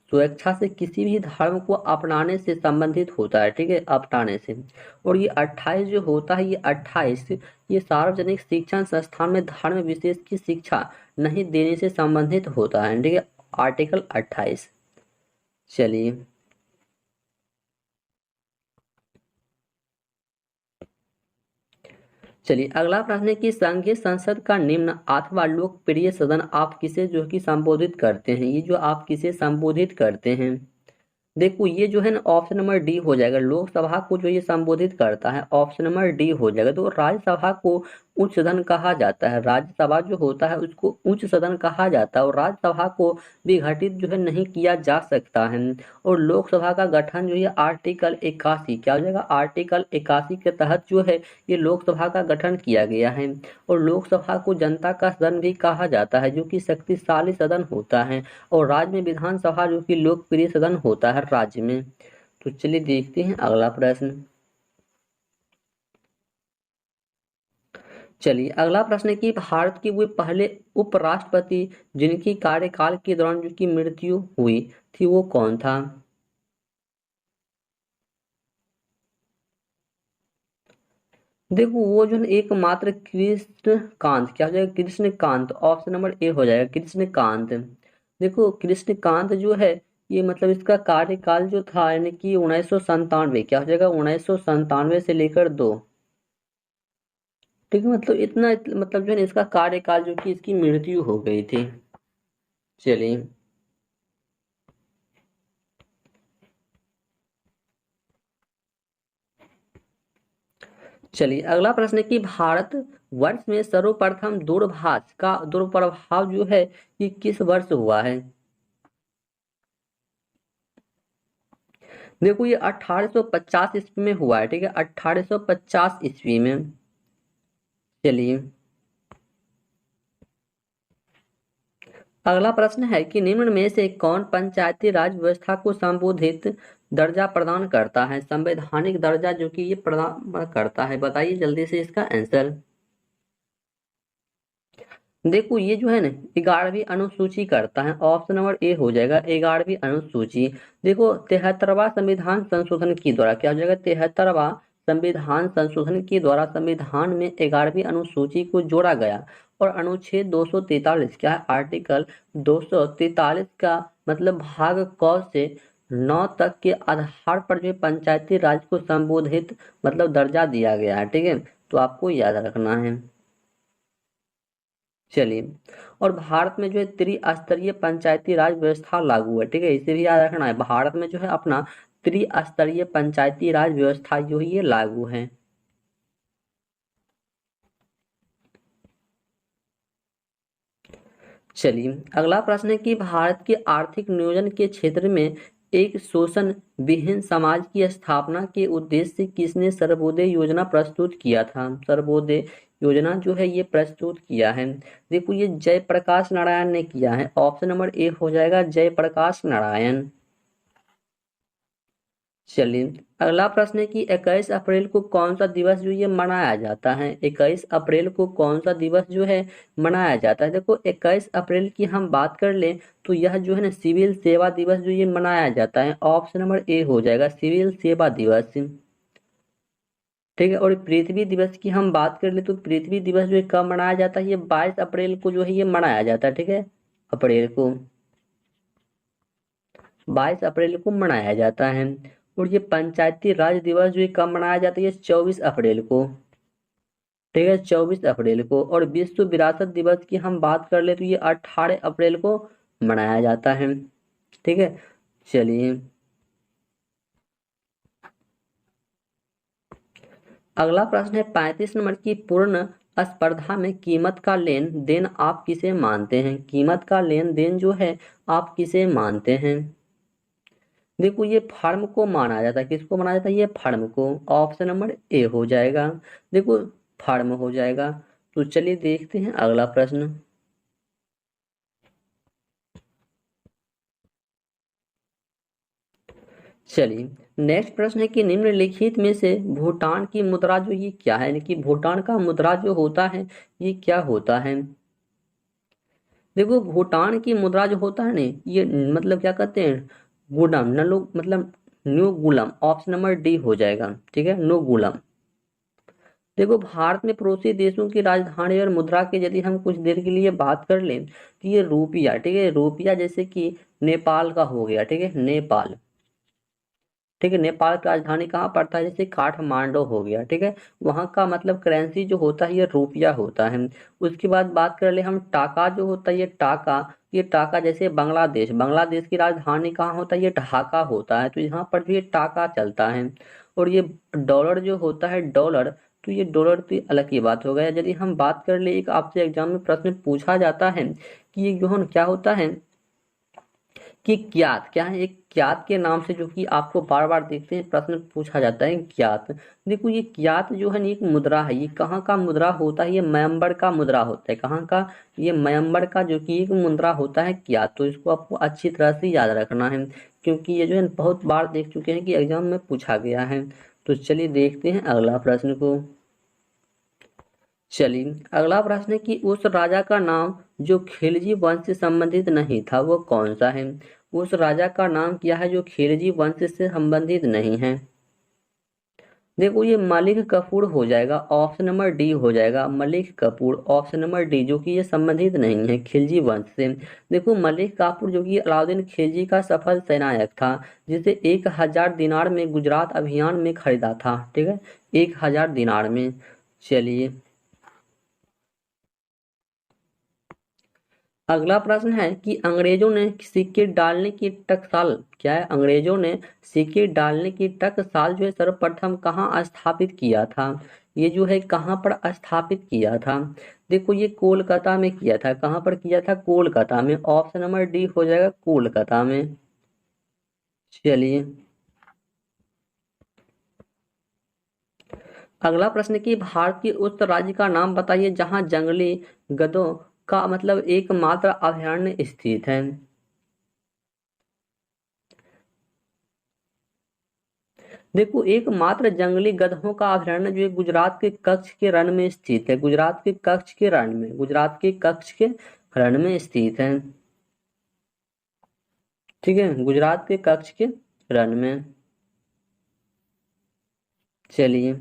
स्वेच्छा से किसी भी धर्म को अपनाने से संबंधित होता है, ठीक है, अपनाने से। और ये 28 जो होता है, ये 28 ये सार्वजनिक शिक्षण संस्थान में धर्म विशेष की शिक्षा नहीं देने से संबंधित होता है, ठीक है, आर्टिकल 28। चलिए चलिए अगला प्रश्न है कि संघीय संसद का निम्न अथवा लोकप्रिय सदन आप किसे जो कि संबोधित करते हैं, ये जो आप किसे संबोधित करते हैं। देखो ये जो है ना ऑप्शन नंबर डी हो जाएगा, लोकसभा को जो ये संबोधित करता है ऑप्शन नंबर डी हो जाएगा। तो राज्यसभा को उच्च सदन कहा जाता है, राज्यसभा जो होता है उसको उच्च सदन कहा जाता है, और राज्यसभा को विघटित जो है नहीं किया जा सकता है। और लोकसभा का गठन जो है आर्टिकल 81, क्या हो जाएगा, आर्टिकल 81 के तहत जो है ये लोकसभा का गठन किया गया है। और लोकसभा को जनता का सदन भी कहा जाता है, जो कि शक्तिशाली सदन होता है। और राज्य में विधानसभा जो कि लोकप्रिय सदन होता है राज्य में। तो चलिए देखते हैं अगला प्रश्न। चलिए अगला प्रश्न है कि भारत के वे पहले उपराष्ट्रपति जिनकी कार्यकाल के दौरान जो की मृत्यु हुई थी वो कौन था। देखो वो जो है एकमात्र कृष्णकांत, क्या हो जाएगा, कृष्णकांत, ऑप्शन नंबर ए हो जाएगा, कृष्णकांत। देखो कृष्णकांत जो है ये मतलब इसका कार्यकाल जो था यानी कि 1997, क्या हो जाएगा, 1997 से लेकर 2। ठीक है, मतलब मतलब जो है ना इसका कार्यकाल जो कि इसकी मृत्यु हो गई थी। चलिए चलिए अगला प्रश्न है कि भारत वर्ष में सर्वप्रथम दूरभाष का दुष्प्रभाव जो है ये किस वर्ष हुआ है। देखो ये 1850 ईस्वी में हुआ है, ठीक है, 1850 ईस्वी में। चलिए अगला प्रश्न है कि निम्न में से कौन पंचायती राज व्यवस्था को संबोधित दर्जा प्रदान करता है, संवैधानिक दर्जा जो कि ये प्रदान करता है, बताइए जल्दी से इसका आंसर। देखो ये जो है ना 11वीं अनुसूची करता है, ऑप्शन नंबर ए हो जाएगा 11वीं अनुसूची। देखो 73वां संविधान संशोधन के द्वारा, क्या हो जाएगा, 73वां संविधान संशोधन के द्वारा संविधान में 11वीं अनुसूची को जोड़ा गया। और अनुच्छेद 243, क्या है, आर्टिकल 243 का मतलब भाग क से 9 तक के आधार पर जो पंचायती राज को संबोधित मतलब दर्जा दिया गया है, ठीक है, तो आपको याद रखना है। चलिए और भारत में जो है त्रिस्तरीय पंचायती राज व्यवस्था लागू है, ठीक है, इसे भी याद रखना है, भारत में जो है अपना त्रिस्तरीय पंचायती राज व्यवस्था जो है ये लागू है। चलिए अगला प्रश्न है कि भारत के आर्थिक नियोजन के क्षेत्र में एक शोषण विहीन समाज की स्थापना के उद्देश्य से किसने सर्वोदय योजना प्रस्तुत किया था, सर्वोदय योजना जो है ये प्रस्तुत किया है। देखो ये जयप्रकाश नारायण ने किया है, ऑप्शन नंबर ए हो जाएगा जयप्रकाश नारायण। चलिए अगला प्रश्न है कि 21 अप्रैल को कौन सा दिवस जो ये मनाया जाता है, 21 अप्रैल को कौन सा दिवस जो है मनाया जाता है। देखो 21 अप्रैल की हम बात कर लें तो यह जो है ना सिविल सेवा दिवस जो ये मनाया जाता है, ऑप्शन नंबर ए हो जाएगा सिविल सेवा दिवस। ठीक है, और पृथ्वी दिवस की हम बात कर ले तो पृथ्वी दिवस जो है कब मनाया जाता है, ये 22 अप्रैल को जो है ये मनाया जाता है, ठीक है, अप्रैल को 22 अप्रैल को मनाया जाता है। और ये पंचायती राज दिवस जो है कब मनाया जाता है, ये 24 अप्रैल को, ठीक है, 24 अप्रैल को। और विश्व विरासत दिवस की हम बात कर ले तो ये 18 अप्रैल को मनाया जाता है, ठीक है। चलिए अगला प्रश्न है 35 नंबर की पूर्ण स्पर्धा में कीमत का लेन देन आप किसे मानते हैं, कीमत का लेन देन जो है आप किसे मानते हैं। देखो ये फर्म को माना जाता है, किसको माना जाता है, ये फर्म को, ऑप्शन नंबर ए हो जाएगा, देखो फर्म हो जाएगा। तो चलिए देखते हैं अगला प्रश्न। चलिए नेक्स्ट प्रश्न है कि निम्नलिखित में से भूटान की मुद्रा जो ये क्या है, यानी कि भूटान का मुद्रा जो होता है ये क्या होता है। देखो भूटान की मुद्रा जो होता है ना ये मतलब क्या कहते हैं, गुडम न लोग मतलब न्यू गुलम, ऑप्शन नंबर डी हो जाएगा, ठीक है, नो गुलम। देखो भारत में पड़ोसी देशों की राजधानी और मुद्रा की यदि हम कुछ देर के लिए बात कर लें तो ये रुपया, ठीक है, रुपया जैसे कि नेपाल का हो गया, ठीक है, नेपाल, ठीक है, नेपाल की राजधानी कहाँ पड़ता है, जैसे काठमांडू हो गया, ठीक है, वहाँ का मतलब करेंसी जो होता है ये रुपया होता है। उसके बाद बात कर ले हम टाका जो होता है, ये टाका जैसे बांग्लादेश, बांग्लादेश की राजधानी कहाँ होता है, ये ढाका होता है, तो यहाँ पर भी ये टाका चलता है। और ये डॉलर जो होता है, डॉलर, तो ये डॉलर तो अलग की बात हो गया। यदि हम बात कर ले, एक आपसे एग्जाम में प्रश्न पूछा जाता है कि ये जो है क्या होता है कि ज्ञात क्या है, एक ज्ञात के नाम से जो कि आपको बार बार देखते हैं प्रश्न पूछा जाता है ज्ञात। देखो ये ज्ञात जो है ना एक मुद्रा है, ये कहाँ का मुद्रा होता है, ये म्यांमार का मुद्रा होता है, कहाँ का, ये म्यांमार का जो कि एक मुद्रा होता है ज्ञात। तो इसको आपको अच्छी तरह से याद रखना है, क्योंकि ये जो है बहुत बार देख चुके हैं कि एग्जाम में पूछा गया है। तो चलिए देखते हैं अगला प्रश्न को। चलिए अगला प्रश्न है कि उस राजा का नाम जो खिलजी वंश से संबंधित नहीं था वो कौन सा है। उस राजा का नाम क्या है जो खिलजी वंश से संबंधित नहीं है। देखो ये मलिक कफूर हो जाएगा, ऑप्शन नंबर डी हो जाएगा, Malik Kapoor, option number D, जो कि ये संबंधित नहीं है खिलजी वंश से। देखो मलिक काफूर जो कि अलाउद्दीन खिलजी का सफल सेनायक था, जिसे 1000 दिनार में गुजरात अभियान में खरीदा था, ठीक है, 1000 दिनार में। चलिए अगला प्रश्न है कि अंग्रेजों ने सिक्के डालने की टकसाल क्या है, अंग्रेजों ने सिक्के डालने की टकसाल जो है सर्वप्रथम कहाँ स्थापित किया था। ये जो है कहाँ पर स्थापित किया था। देखो ये कोलकाता में किया था, कहाँ पर किया था, कोलकाता में, ऑप्शन नंबर डी हो जाएगा कोलकाता में। चलिए अगला प्रश्न कि भारत के उस राज्य का नाम बताइए जहां जंगली गधों का मतलब एकमात्र अभयारण्य स्थित है। देखो एकमात्र जंगली गधों का अभयारण्य जो है गुजरात के कच्छ के रण में स्थित है, गुजरात के कच्छ के रण में, गुजरात के कच्छ के रण में स्थित है, ठीक है, गुजरात के कच्छ के रण में। चलिए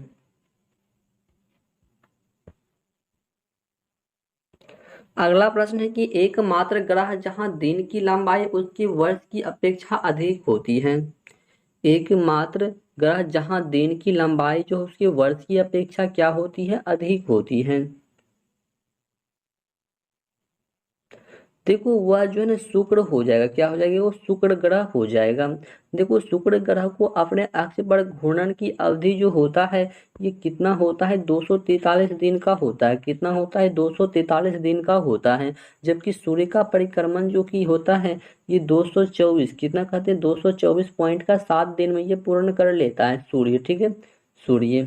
अगला प्रश्न है कि एकमात्र ग्रह जहां दिन की लंबाई उसकी वर्ष की अपेक्षा अधिक होती है। एकमात्र ग्रह जहां दिन की लंबाई जो उसके वर्ष की अपेक्षा क्या होती है, अधिक होती है। देखो वह जो है ना शुक्र हो जाएगा, क्या हो जाएगा, वो शुक्र ग्रह हो जाएगा। देखो शुक्र ग्रह को अपने अक्ष पर घूर्णन की अवधि जो होता है ये कितना होता है, 243 दिन का होता है, कितना होता है, 243 दिन का होता है। जबकि सूर्य का परिक्रमण जो कि होता है ये 224, कितना कहते हैं, 224 पॉइंट का 7 दिन में ये पूर्ण कर लेता है सूर्य, ठीक है, सूर्य।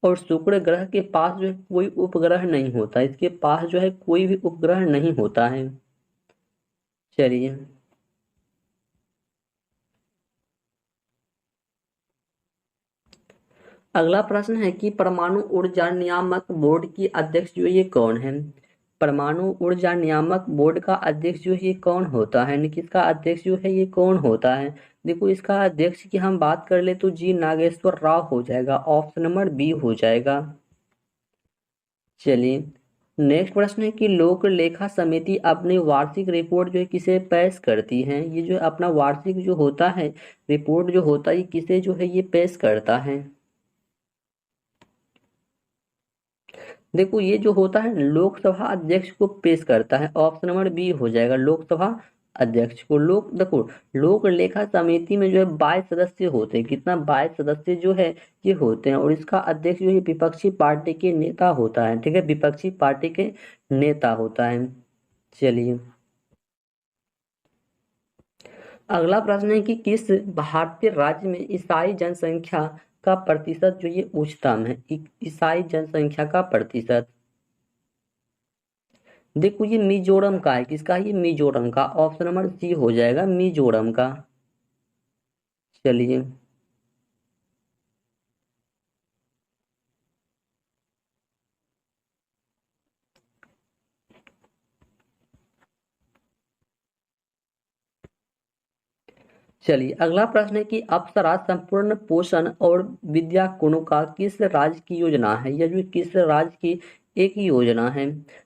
और शुक्र ग्रह के पास जो है कोई उपग्रह नहीं होता, इसके पास जो है कोई भी उपग्रह नहीं होता है। चलिए अगला प्रश्न है कि परमाणु ऊर्जा नियामक बोर्ड की अध्यक्ष जो ये कौन है। परमाणु ऊर्जा नियामक बोर्ड का अध्यक्ष जो ये कौन होता है, यानी कि इसका अध्यक्ष जो है ये कौन होता है। देखो इसका अध्यक्ष की हम बात कर ले तो जी नागेश्वर राव हो जाएगा, ऑप्शन नंबर बी हो जाएगा। चलिए नेक्स्ट प्रश्न है कि लोक लेखा समिति अपनी वार्षिक रिपोर्ट जो है किसे पेश करती है। ये जो अपना वार्षिक जो होता है रिपोर्ट जो होता है ये किसे जो है ये पेश करता है। देखो ये जो होता है लोकसभा अध्यक्ष को पेश करता है, ऑप्शन नंबर बी हो जाएगा, लोकसभा अध्यक्ष को। लोक देखो लोक लेखा समिति में जो है 22 सदस्य होते हैं, कितना, 22 सदस्य जो है ये होते हैं, और इसका अध्यक्ष जो है विपक्षी पार्टी के नेता होता है, ठीक है, विपक्षी पार्टी के नेता होता है। चलिए अगला प्रश्न है कि किस भारतीय राज्य में ईसाई जनसंख्या का प्रतिशत जो ये उच्चतम है, ईसाई जनसंख्या का प्रतिशत। देखो ये मिजोरम का है, किसका है? ये मिजोरम का, ऑप्शन नंबर सी हो जाएगा, मिजोरम का। चलिए चलिए अगला प्रश्न है कि अप्सरा संपूर्ण पोषण और विद्या गुणों का किस राज्य की योजना है, यह जो किस राज्य की एक योजना है।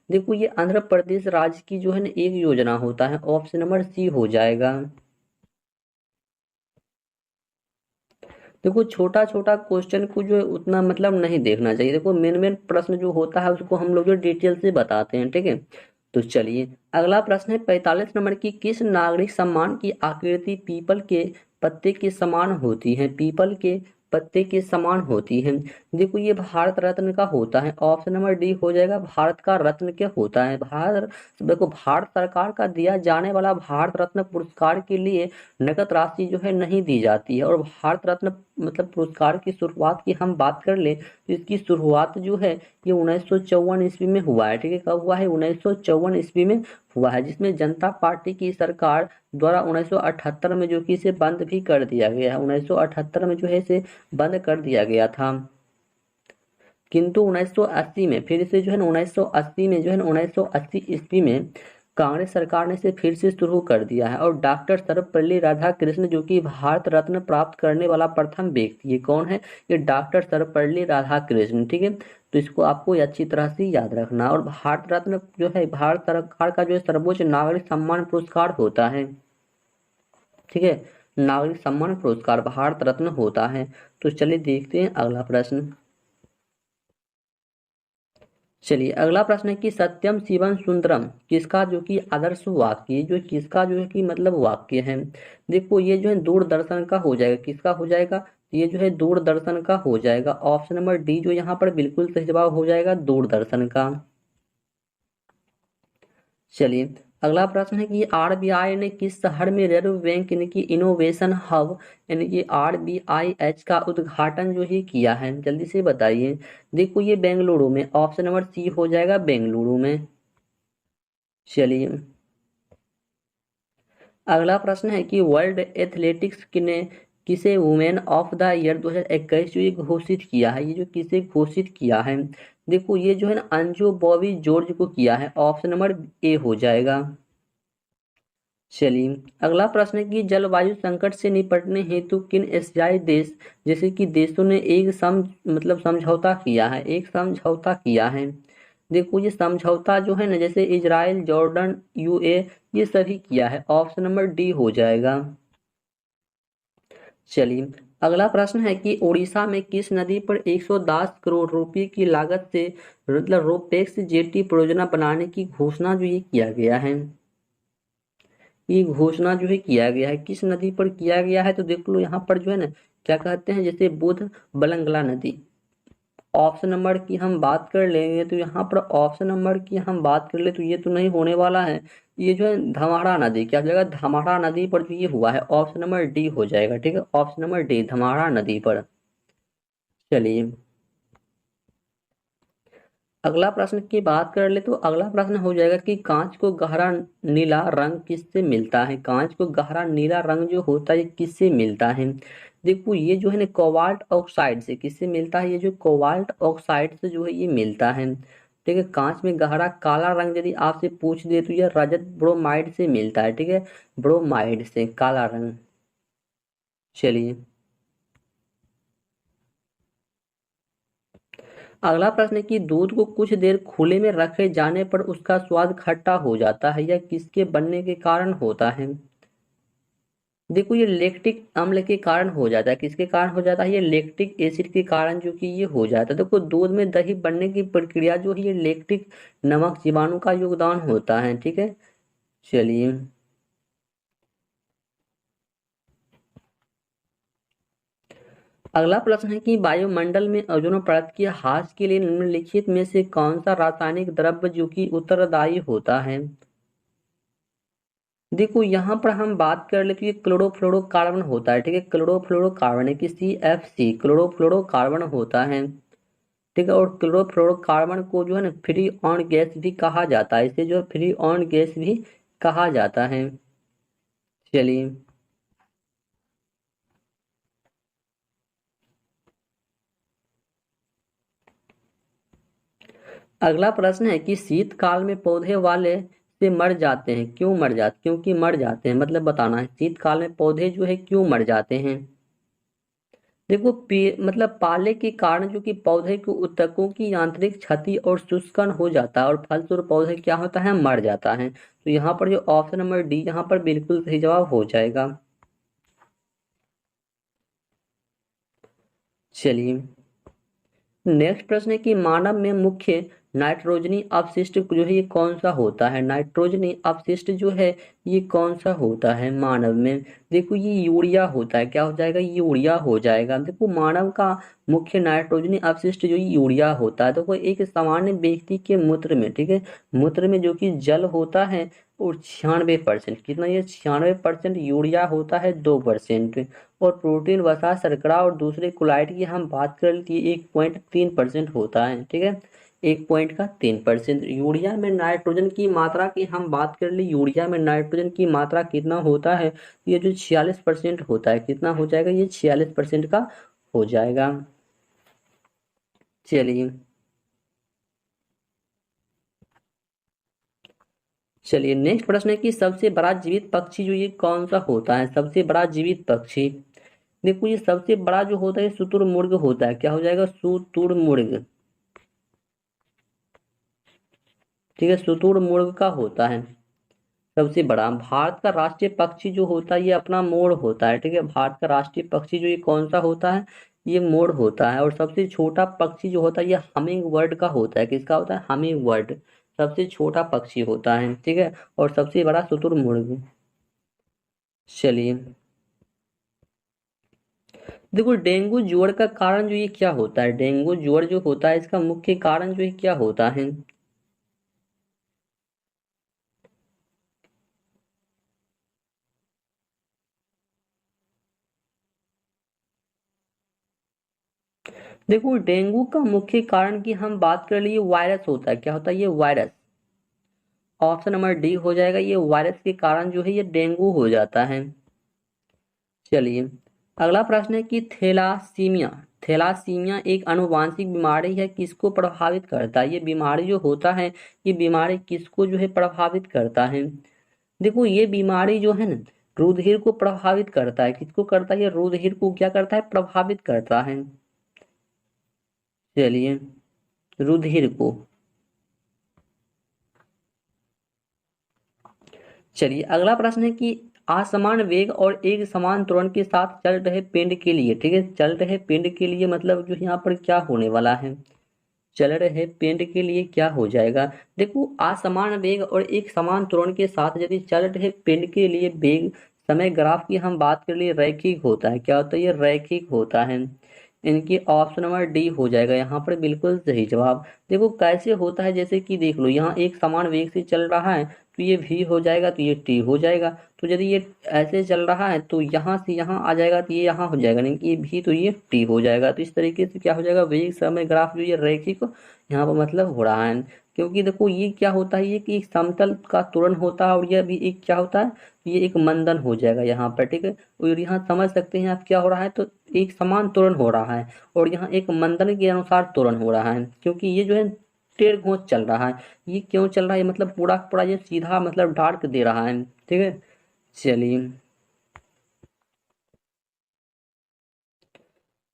देखो ये आंध्र प्रदेश राज्य की जो है ना एक योजना होता है, ऑप्शन नंबर सी हो जाएगा। देखो छोटा छोटा क्वेश्चन को जो है उतना मतलब नहीं देखना चाहिए। देखो मेन मेन प्रश्न जो होता है उसको हम लोग जो डिटेल से बताते हैं, ठीक है। तो चलिए अगला प्रश्न है 45 नंबर की, किस नागरिक सम्मान की आकृति पीपल के पत्ते के समान होती है, पीपल के पत्ते के समान होती है। देखो ये भारत रत्न का होता है, ऑप्शन नंबर डी हो जाएगा। भारत का रत्न क्या होता है, भारत, देखो भारत सरकार का दिया जाने वाला भारत रत्न पुरस्कार के लिए नकद राशि जो है नहीं दी जाती है। और भारत रत्न मतलब पुरस्कार की शुरुआत की हम बात कर ले तो इसकी शुरुआत जो है ये 1954 ईस्वी में हुआ है, ठीक है। कब हुआ है, 1954 ईस्वी में हुआ है, जिसमें जनता पार्टी की सरकार द्वारा 1978 में जो कि इसे बंद भी कर दिया गया है। 1978 में जो है इसे बंद कर दिया गया था, किंतु 1980 में फिर से जो है ना 1980 में जो है ना 1980 ईस्वी में कांग्रेस सरकार ने इसे फिर से शुरू कर दिया है। और डॉक्टर सर्वपल्ली राधाकृष्ण जो कि भारत रत्न प्राप्त करने वाला प्रथम व्यक्ति, ये कौन है, ये डॉक्टर सर्वपल्ली राधाकृष्ण, ठीक है। तो इसको आपको अच्छी तरह से याद रखना। और भारत रत्न जो है भारत सरकार का जो है सर्वोच्च नागरिक सम्मान पुरस्कार होता है, ठीक है। नागरिक सम्मान पुरस्कार भारत रत्न होता है। तो चलिए देखते हैं अगला प्रश्न। चलिए अगला प्रश्न है कि सत्यम शिवम सुंदरम किसका जो कि आदर्श वाक्य, जो किसका जो है कि मतलब वाक्य है। देखो ये जो है दूरदर्शन का हो जाएगा, किसका हो जाएगा, ये जो है दूरदर्शन का हो जाएगा। ऑप्शन नंबर डी जो यहाँ पर बिल्कुल सही जवाब हो जाएगा, दूरदर्शन का। चलिए अगला प्रश्न है कि आरबीआई ने किस शहर में रिजर्व बैंक यानी कि इनोवेशन हब यानी कि RBIH का उद्घाटन जो है किया है, जल्दी से बताइए। देखो ये बेंगलुरु में, ऑप्शन नंबर सी हो जाएगा बेंगलुरु में। चलिए अगला प्रश्न है कि वर्ल्ड एथलेटिक्स ने किसे वुमेन ऑफ द ईयर 2021 जो ये घोषित किया है, ये जो किसे घोषित किया है। देखो ये जो है ना अंजू बॉबी जॉर्ज को किया है, ऑप्शन नंबर ए हो जाएगा। चलिए अगला प्रश्न है कि जलवायु संकट से निपटने हेतु किन एशियाई देश जैसे कि देशों ने एक मतलब समझौता किया है, एक समझौता किया है। देखो ये समझौता जो है ना जैसे इजराइल, जॉर्डन, UAE ये सभी किया है, ऑप्शन नंबर डी हो जाएगा। चलिए अगला प्रश्न है कि उड़ीसा में किस नदी पर 110 करोड़ रुपए की लागत से मतलब रोपेक्स जेटी परियोजना बनाने की घोषणा जो ये किया गया है, ये घोषणा जो है किया गया है, किस नदी पर किया गया है। तो देख लो यहाँ पर जो है ना क्या कहते हैं, जैसे बुध बलंगला नदी। ऑप्शन नंबर की हम बात कर लेंगे तो यहाँ पर ऑप्शन नंबर की हम बात कर ले तो ये तो नहीं होने वाला है। ये जो है धमाड़ा नदी, क्या जगह धमाड़ा नदी पर जो ये हुआ है, ऑप्शन नंबर डी हो जाएगा, ठीक है। ऑप्शन नंबर डी धमाड़ा नदी पर। चलिए अगला प्रश्न की बात कर ले तो अगला प्रश्न हो जाएगा कि कांच को गहरा नीला रंग किससे मिलता है, कांच को गहरा नीला रंग जो होता है ये किससे मिलता है। देखो ये जो है ना कोबाल्ट ऑक्साइड से किससे मिलता है, ये जो कोबाल्ट ऑक्साइड से जो है ये मिलता है, ठीक है। कांच में गहरा काला रंग यदि आपसे पूछ दे तो यह रजत ब्रोमाइड से मिलता है, ठीक है, ब्रोमाइड से काला रंग। चलिए अगला प्रश्न है कि दूध को कुछ देर खुले में रखे जाने पर उसका स्वाद खट्टा हो जाता है, यह किसके बनने के कारण होता है। देखो ये लैक्टिक अम्ल के कारण हो जाता है, किसके कारण हो जाता है, ये लैक्टिक एसिड के कारण जो कि ये हो जाता है। देखो दूध में दही बनने की प्रक्रिया जो है ये लैक्टिक नमक जीवाणु का योगदान होता है, ठीक है। चलिए अगला प्रश्न है कि वायुमंडल में ओजोन परत के ह्रास के लिए निम्नलिखित में से कौन सा रासायनिक द्रव्य जो कि उत्तरदायी होता है। देखो यहाँ पर हम बात कर ले तो ये क्लोरोफ्लोरोकार्बन होता है, ठीक है। क्लोरोफ्लोरोकार्बन है कि CFC क्लोरोफ्लोरोकार्बन होता है, ठीक है। और क्लोरोफ्लोरोकार्बन को जो है ना फ्री ऑन गैस भी कहा जाता है, इसे जो फ्री ऑन गैस भी कहा जाता है। चलिए अगला प्रश्न है कि शीतकाल में पौधे वाले से मर जाते हैं, क्यों मर जाते, क्योंकि मर जाते हैं मतलब बताना है, शीतकाल में पौधे जो है क्यों मर जाते हैं। देखो मतलब पाले के कारण जो कि पौधे के ऊतकों की यांत्रिक क्षति और शुष्कन हो जाता है और फलस्वरूप पौधे क्या होता है, मर जाता है। तो यहाँ पर जो ऑप्शन नंबर डी यहाँ पर बिल्कुल सही जवाब हो जाएगा। चलिए नेक्स्ट प्रश्न है कि मानव में मुख्य नाइट्रोजनी अपशिष्ट जो है ये कौन सा होता है। नाइट्रोजनी अपशिष्ट जो है ये कौन सा होता है मानव में। देखो ये यूरिया होता है, क्या हो जाएगा, यूरिया हो जाएगा। देखो मानव का मुख्य नाइट्रोजनी अपशिष्ट जो यूरिया होता है। देखो एक सामान्य व्यक्ति के मूत्र में, ठीक है, मूत्र में जो कि जल होता है और 96%, कितना, ये 96% यूरिया होता है, 2%। और प्रोटीन वसा शर्करा और दूसरे क्लोराइड की हम बात कर लेते हैं 1.3% होता है, ठीक है, 1.3%। यूरिया में नाइट्रोजन की मात्रा की हम बात कर ले, यूरिया में नाइट्रोजन की मात्रा कितना होता है, ये जो 46% होता है, कितना हो जाएगा, ये 46% का हो जाएगा। चलिए चलिए नेक्स्ट प्रश्न है कि सबसे बड़ा जीवित पक्षी जो ये कौन सा होता है। सबसे बड़ा जीवित पक्षी, देखो ये सबसे बड़ा जो होता है शुतुरमुर्ग होता है, क्या हो जाएगा, शुतुरमुर्ग, ठीक है, शुतुरमुर्ग का होता है सबसे बड़ा। भारत का राष्ट्रीय पक्षी जो होता है ये अपना मोर होता है, ठीक है, भारत का राष्ट्रीय पक्षी जो ये कौन सा होता है, ये मोर होता है। और सबसे छोटा पक्षी जो होता है ये हमिंग बर्ड का होता है, किसका होता है, हमिंग बर्ड सबसे छोटा पक्षी होता है, ठीक है, और सबसे बड़ा शुतुरमुर्ग। चलिए देखो डेंगू ज्वर का कारण जो ये क्या होता है, डेंगू ज्वर जो होता है इसका मुख्य कारण जो है क्या होता है। देखो डेंगू का मुख्य कारण की हम बात कर लिए वायरस होता है, क्या होता है, ये वायरस। ऑप्शन नंबर डी हो जाएगा, ये वायरस के कारण जो है ये डेंगू हो जाता है। चलिए अगला प्रश्न है कि थैलासीमिया, थैलासीमिया एक आनुवांशिक बीमारी है, किसको प्रभावित करता है, ये बीमारी जो होता है ये बीमारी किसको जो है प्रभावित करता है। देखो ये बीमारी जो है ना रुधिर को प्रभावित करता है, किसको करता है, ये रुधिर को क्या करता है, प्रभावित करता है। चलिए रुधिर को, चलिए अगला प्रश्न है कि असमान वेग और एक समान त्वरण के साथ चल रहे पिंड के लिए, ठीक है, चल रहे पिंड के लिए मतलब जो यहाँ पर क्या होने वाला है, चल रहे पिंड के लिए क्या हो जाएगा। देखो असमान वेग और एक समान त्वरण के साथ यदि चल रहे पिंड के लिए वेग समय ग्राफ की हम बात कर लिए रैखिक होता है, क्या होता है, ये रैखिक होता है। इनकी ऑप्शन नंबर डी हो जाएगा यहाँ पर बिल्कुल सही जवाब। देखो कैसे होता है, जैसे कि देख लो यहाँ एक समान वेग से चल रहा है तो ये v हो जाएगा तो ये t हो जाएगा। तो यदि ये ऐसे चल रहा है तो यहाँ से यहाँ आ जाएगा तो ये यहाँ हो जाएगा, नहीं कि ये v तो ये t हो जाएगा। तो इस तरीके से क्या हो जाएगा, वेग समय ग्राफ जो ये रैखिक यहाँ पर मतलब हो रहा है। क्योंकि देखो ये क्या होता है, ये कि एक समतल का त्वरण होता है और यह भी एक क्या होता है, ये एक मंदन हो जाएगा यहाँ पर, ठीक है। और यहाँ समझ सकते हैं आप क्या हो रहा है, तो एक समान त्वरण हो रहा है और यहाँ एक मंदन के अनुसार त्वरण हो रहा है, क्योंकि ये जो है टेढ़ घोंच चल रहा है। ये क्यों चल रहा है, मतलब पूरा पूरा ये सीधा मतलब डार्क दे रहा है, ठीक है। चलिए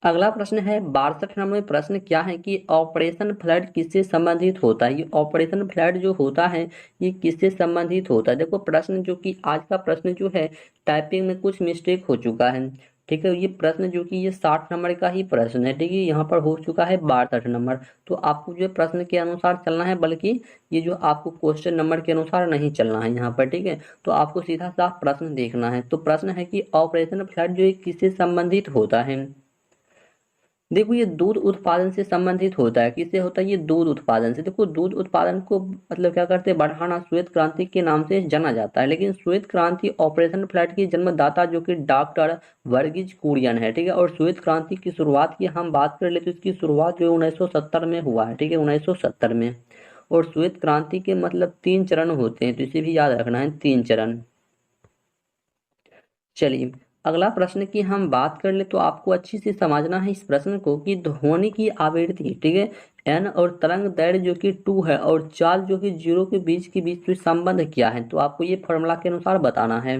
अगला प्रश्न है 62 नंबर प्रश्न क्या है कि ऑपरेशन फ्लड किससे संबंधित होता है। ये ऑपरेशन फ्लड जो होता है ये किससे संबंधित होता है। देखो प्रश्न जो कि आज का प्रश्न जो है टाइपिंग में कुछ मिस्टेक हो चुका है, ठीक है। ये प्रश्न जो कि ये 60 नंबर का ही प्रश्न है, ठीक है, यहाँ पर हो चुका है 62 नंबर। तो आपको जो है प्रश्न के अनुसार चलना है, बल्कि ये जो आपको क्वेश्चन नंबर के अनुसार नहीं चलना है यहाँ पर, ठीक है। तो आपको सीधा साफ प्रश्न देखना है। तो प्रश्न है कि ऑपरेशन फ्लड जो है किससे संबंधित होता है। देखो ये दूध उत्पादन से संबंधित होता है, किससे होता है, ये दूध उत्पादन से। देखो दूध उत्पादन को मतलब क्या करते हैं, बढ़ाना श्वेत क्रांति के नाम से जाना जाता है। लेकिन श्वेत क्रांति ऑपरेशन फ्लड की जन्मदाता जो कि डॉक्टर वर्गीज कुरियन है, ठीक है। और श्वेत क्रांति की शुरुआत की हम बात कर ले तो इसकी शुरुआत जो 1970 में हुआ है, ठीक है, 1970 में। और श्वेत क्रांति के मतलब 3 चरण होते हैं, तो इसे भी याद रखना है, 3 चरण। चलिए अगला प्रश्न की हम बात कर ले तो आपको अच्छी से समझना है इस प्रश्न को कि ध्वनि की आवृत्ति, ठीक है, एन और तरंग दैर्ध्य जो कि 2 है और चाल जो कि 0 के बीच जो संबंध क्या है, तो आपको ये फॉर्मूला के अनुसार बताना है।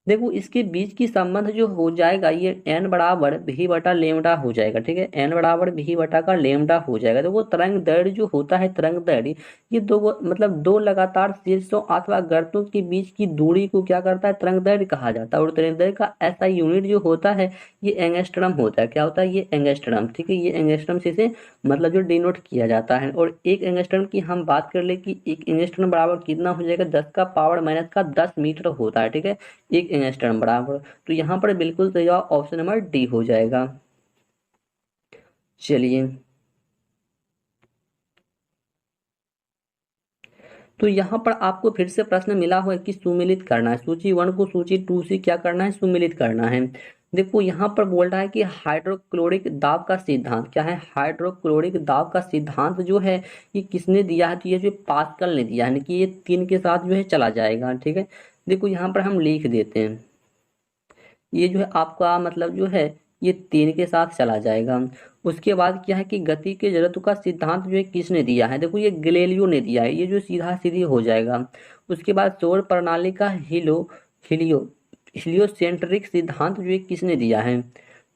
देखो इसके बीच की संबंध जो हो जाएगा ये एन बराबर भी बटा लेमडा हो जाएगा, ठीक है, एन बराबर भी बटा का लेमडा हो जाएगा। तो वो तरंग दैर्ध्य जो होता है, तरंग दैर्ध्य ये मतलब दो लगातार शीर्षों अथवा गर्तों के बीच की दूरी को क्या करता है, तरंग दैर्ध्य कहा जाता है। और तरंग दैर्ध्य का ऐसा यूनिट जो होता है ये एंगस्ट्रम होता है। क्या होता है, ये एंगस्ट्रम, ठीक है, ये एंगस्ट्रम से इसे मतलब जो डिनोट किया जाता है। और एक एंगस्ट्रम की हम बात कर ले कि एक एंगस्ट्रम बराबर कितना हो जाएगा, 10 का पावर माइनस का 10 मीटर होता है, ठीक है, एक एंगस्ट्रम बराबर। तो यहाँ पर बिल्कुल सही जवाब ऑप्शन नंबर डी हो जाएगा। चलिए, तो यहाँ पर आपको फिर से प्रश्न मिला हुआ है कि सुमेलित करना है, सूची 1 को सूची 2 से क्या करना है, सुमेलित करना है। देखो यहाँ पर बोल रहा है कि हाइड्रोक्लोरिक दाब का सिद्धांत क्या है, हाइड्रोक्लोरिक दाब का सिद्धांत जो है ये किसने दिया है, तो ये जो पास्कल ने दिया है, यानी कि ये 3 के साथ जो है चला जाएगा, ठीक है। देखो यहाँ पर हम लिख देते हैं, ये जो है आपका मतलब जो है ये 3 के साथ चला जाएगा। उसके बाद क्या है कि गति के जड़त्व का सिद्धांत जो है किसने दिया है, देखो ये गैलीलियो ने दिया है, ये जो सीधा सीधी हो जाएगा। उसके बाद सौर प्रणाली का हिलियो हिलियोसेंट्रिक सिद्धांत जो है किसने दिया है,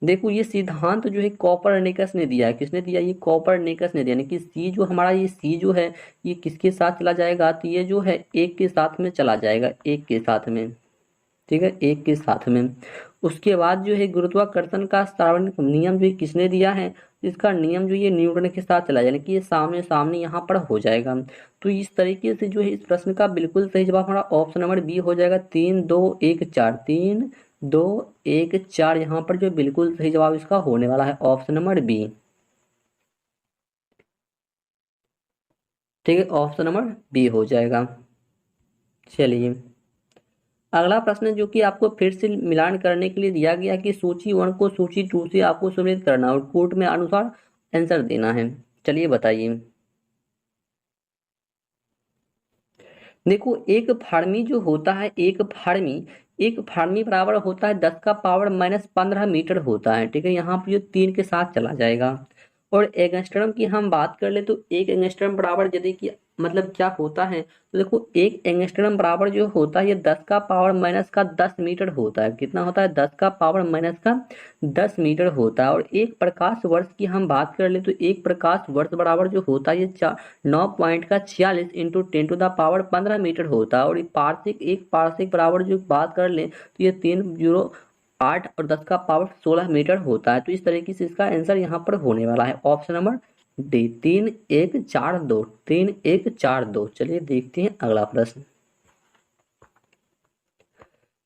देखो ये सिद्धांत जो है कॉपरनिकस ने दिया है। किसने दिया, ये कॉपरनिकस ने दिया, यानी कि सी जो हमारा ये सी जो है ये किसके साथ चला जाएगा, तो ये जो है एक के साथ में चला जाएगा, एक के साथ में, ठीक है, एक के साथ में। उसके बाद जो है गुरुत्वाकर्षण का सार्वभौमिक नियम जो है किसने दिया है, इसका नियम जो ये न्यूटन के साथ चला यानी कि ये सामने सामने यहाँ पर हो जाएगा। तो इस तरीके से जो है इस प्रश्न का बिल्कुल सही जवाब हमारा ऑप्शन नंबर बी हो जाएगा, 3 2 1 4, 3 2 1 4 यहाँ पर जो बिल्कुल सही जवाब इसका होने वाला है ऑप्शन नंबर बी, ठीक है, ऑप्शन नंबर बी हो जाएगा। चलिए, अगला प्रश्न जो कि आपको फिर से मिलान करने के लिए दिया गया कि सूची 1 को सूची 2 से आपको सम्मिलित करना और कोट में अनुसार आंसर देना है। चलिए बताइए। देखो एक फार्मी बराबर होता है 10 का पावर माइनस 15 मीटर होता है, ठीक है, यहाँ पर जो 3 के साथ चला जाएगा। और एंगस्ट्रम की हम बात कर ले तो एक एंगस्ट्रम बराबर यदि कि मतलब क्या होता है, तो देखो एक एंगस्ट्रम बराबर जो होता है ये 10 का पावर माइनस का 10 मीटर होता है। कितना होता है, 10 का पावर माइनस का 10 मीटर होता है। और एक प्रकाश वर्ष की हम बात कर ले तो एक प्रकाश वर्ष बराबर जो होता है ये 9.46 into 10 to the power 15 metre होता है। और एक पार्शिक बराबर जो बात कर ले तो ये 308 और 10 का पावर 16 मीटर होता है। तो इस तरीके से इसका आंसर यहाँ पर होने वाला है ऑप्शन नंबर डी, 3 1 4 2, 3 1 4 2। चलिए देखते हैं अगला प्रश्न।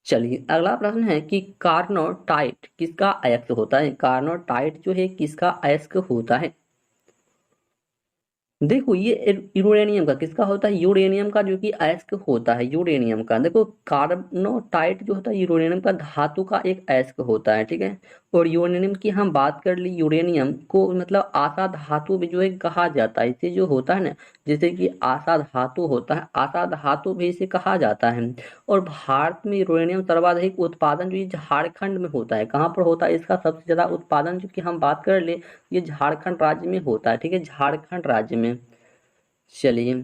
चलिए अगला प्रश्न है कि कार्नोटाइट किसका अयस्क होता है, कार्नोटाइट जो है किसका अयस्क होता है। देखो ये यूरेनियम का किसका होता है, यूरेनियम का जो कि अयस्क होता है, यूरेनियम का। देखो कार्बोटाइट जो होता है यूरेनियम का धातु का एक अयस्क होता है, ठीक है। और यूरेनियम की हम बात कर ली, यूरेनियम को मतलब आशा धातु भी जो है कहा जाता है, इसे जो होता है ना, जैसे कि आशा धातु होता है, आशा धातु भी इसे कहा जाता है। और भारत में यूरेनियम सर्वाधिक उत्पादन जो ये झारखंड में होता है, कहाँ पर होता है, इसका सबसे ज्यादा उत्पादन जो कि हम बात कर ले ये झारखंड राज्य में होता है, ठीक है, झारखंड राज्य में। चलिए